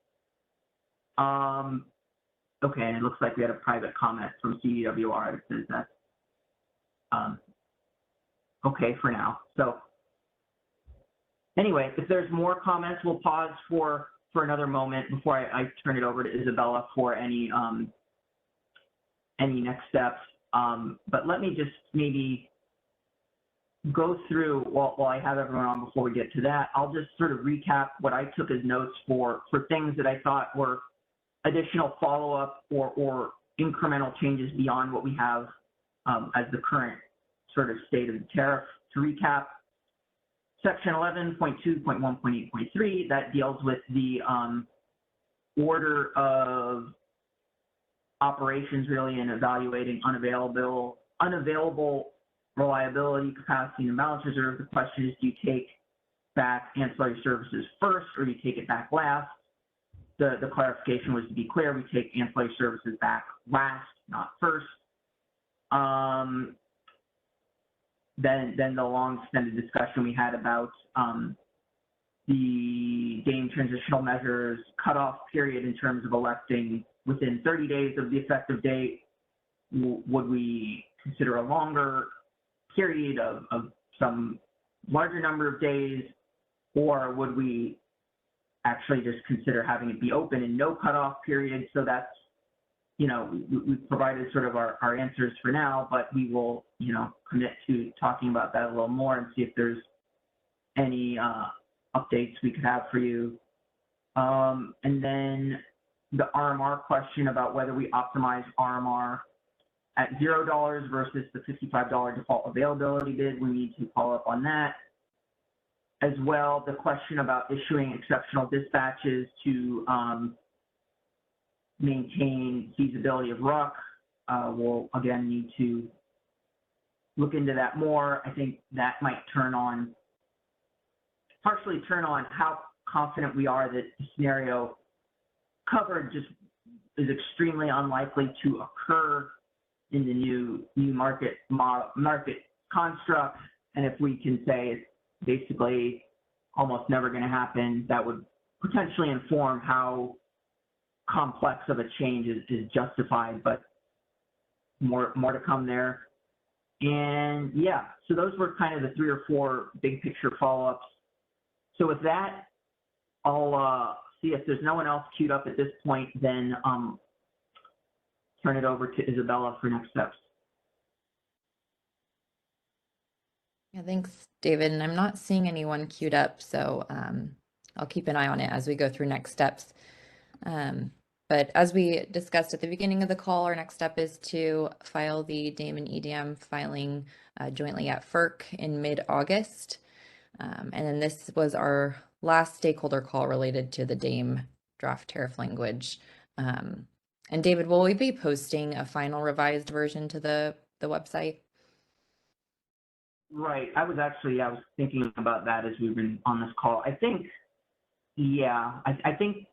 Okay, and it looks like we had a private comment from CDWR that says that. Okay for now. So anyway, if there's more comments, we'll pause for another moment before I turn it over to Isabella for any next steps. But let me just maybe go through while I have everyone on before we get to that. I'll just sort of recap what I took as notes for things that I thought were additional follow-up or incremental changes beyond what we have as the current sort of state of the tariff. To recap, Section 11.2.1.8.3, that deals with the order of operations really in evaluating unavailable reliability, capacity, and balance reserve. The question is, do you take back ancillary services first or do you take it back last? The clarification was, to be clear, we take ancillary services back last, not first. Then the long extended discussion we had about the DAME transitional measures cutoff period in terms of electing within 30 days of the effective date. Would we consider a longer period of some larger number of days, or would we actually just consider having it be open and no cutoff period? So that's, you know, we've provided sort of our answers for now, but we will, you know, commit to talking about that a little more and see if there's any updates we could have for you. And then the RMR question about whether we optimize RMR at $0 versus the $55 default availability bid. We need to follow up on that. As well, the question about issuing exceptional dispatches to maintain feasibility of RUC. We'll again need to look into that more. I think that might partially turn on how confident we are that the scenario covered just is extremely unlikely to occur in the new market construct. And if we can say it's basically almost never going to happen, that would potentially inform how complex of a change is justified, but more to come there. And yeah, so those were kind of the 3 or 4 big picture follow-ups. So with that, I'll see if there's no one else queued up at this point, then turn it over to Isabella for next steps. Yeah, thanks, David. And I'm not seeing anyone queued up, so I'll keep an eye on it as we go through next steps. But as we discussed at the beginning of the call, our next step is to file the DAME and EDM filing jointly at FERC in mid-August. And then this was our last stakeholder call related to the DAME draft tariff language. And David, will we be posting a final revised version to the website? Right. I was thinking about that as we've been on this call. I think, yeah, I think,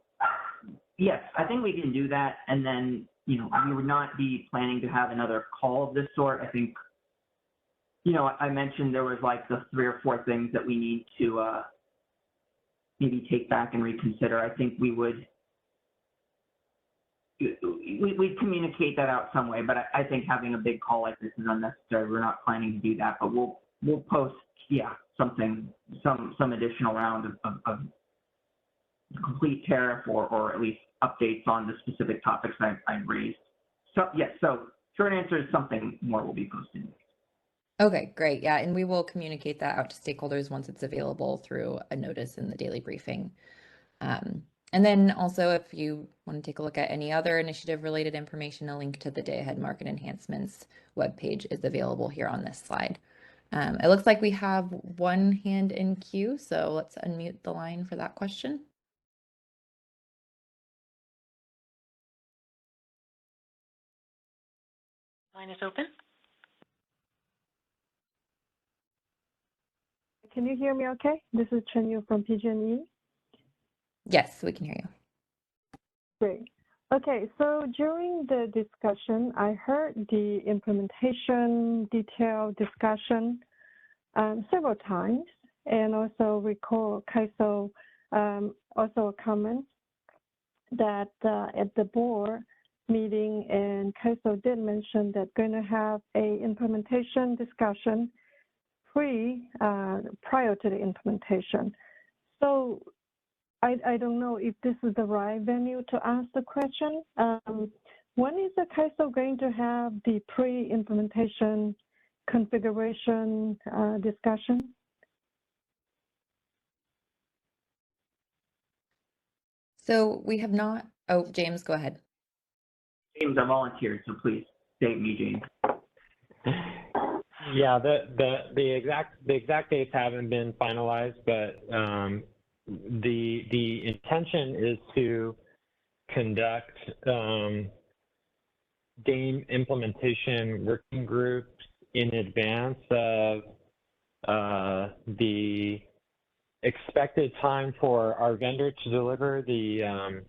yes, I think we can do that. And then, you know, we would not be planning to have another call of this sort. I think, you know, I mentioned there was like the 3 or 4 things that we need to maybe take back and reconsider. I think we'd communicate that out some way, but I think having a big call like this is unnecessary. We're not planning to do that, but we'll post, yeah, some additional round of complete tariff or at least updates on the specific topics I've raised. So yes, so short answer is something more will be posted. Okay, great. Yeah, and we will communicate that out to stakeholders once it's available through a notice in the daily briefing. And then also, if you want to take a look at any other initiative-related information, a link to the Day-Ahead Market Enhancements webpage is available here on this slide. It looks like we have one hand in queue, so let's unmute the line for that question. Line is open. Can you hear me okay? This is Chen Yu from PG&E. Yes, we can hear you. Great. Okay, so during the discussion, I heard the implementation detail discussion several times, and also recall Kaiso also a comment that at the board meeting, and Kaiso did mention that going to have a implementation discussion prior to the implementation. So I don't know if this is the right venue to ask the question. When is the Kaiso going to have the pre-implementation configuration discussion? So we have not, oh, James, go ahead. James, I volunteered, so please state me, James. Yeah, the exact dates haven't been finalized, but the intention is to conduct DAME implementation working groups in advance of the expected time for our vendor to deliver the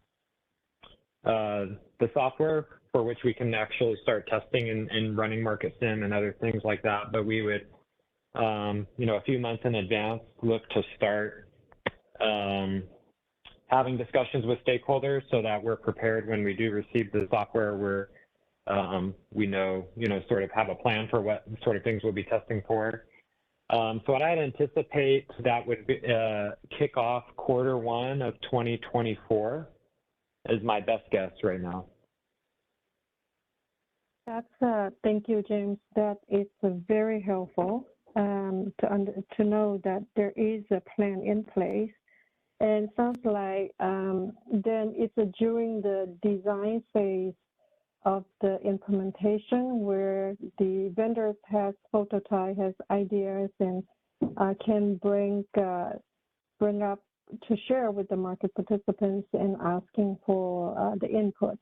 software for which we can actually start testing and running Market Sim and other things like that. But we would, you know, a few months in advance, look to start having discussions with stakeholders so that we're prepared when we do receive the software. We know, you know, sort of have a plan for what sort of things we'll be testing for. So what I'd anticipate that would be, kick off Q1 of 2024 is my best guess right now. That's thank you, James. That is very helpful to know that there is a plan in place. And sounds like then it's during the design phase of the implementation where the vendors has prototype, has ideas, and can bring up to share with the market participants and asking for the input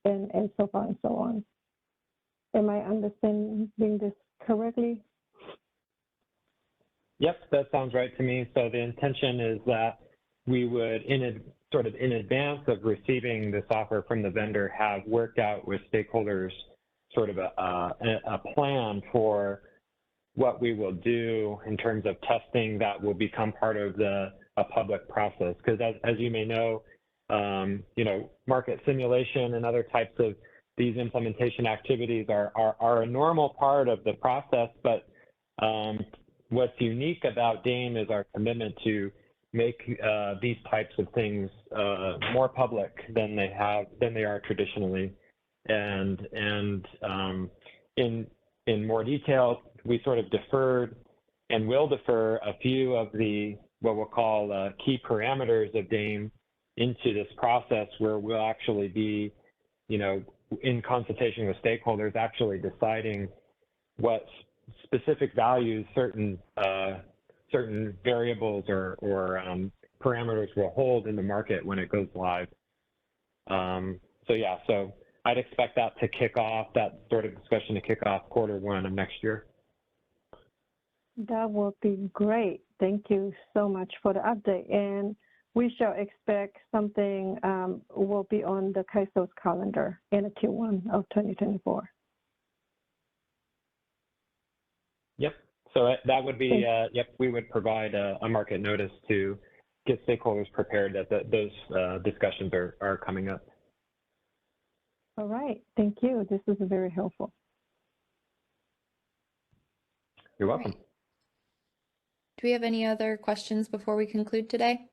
and so far and so on. Am I understanding this correctly? Yep, that sounds right to me. So the intention is that we would, in advance of receiving the software from the vendor, have worked out with stakeholders sort of a plan for what we will do in terms of testing that will become part of a public process. Because as you may know, you know, market simulation and other types of these implementation activities are a normal part of the process, but what's unique about DAME is our commitment to make these types of things more public than they are traditionally. And in more detail, we sort of deferred and will defer a few of the what we'll call key parameters of DAME into this process, where we'll actually be, you know, in consultation with stakeholders, actually deciding what specific values certain variables or parameters will hold in the market when it goes live. So yeah, so I'd expect that to kick off, that sort of discussion to kick off Q1 of next year. That will be great. Thank you so much for the update. And we shall expect something will be on the CAISO's calendar in the Q1 of 2024. Yep. So that would be, yep, we would provide a market notice to get stakeholders prepared that those discussions are coming up. All right. Thank you. This is very helpful. You're welcome. Right. Do we have any other questions before we conclude today?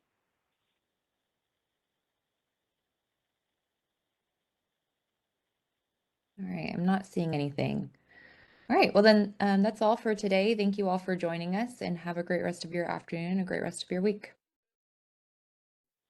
All right, I'm not seeing anything. All right, well then that's all for today. Thank you all for joining us, and have a great rest of your afternoon, a great rest of your week.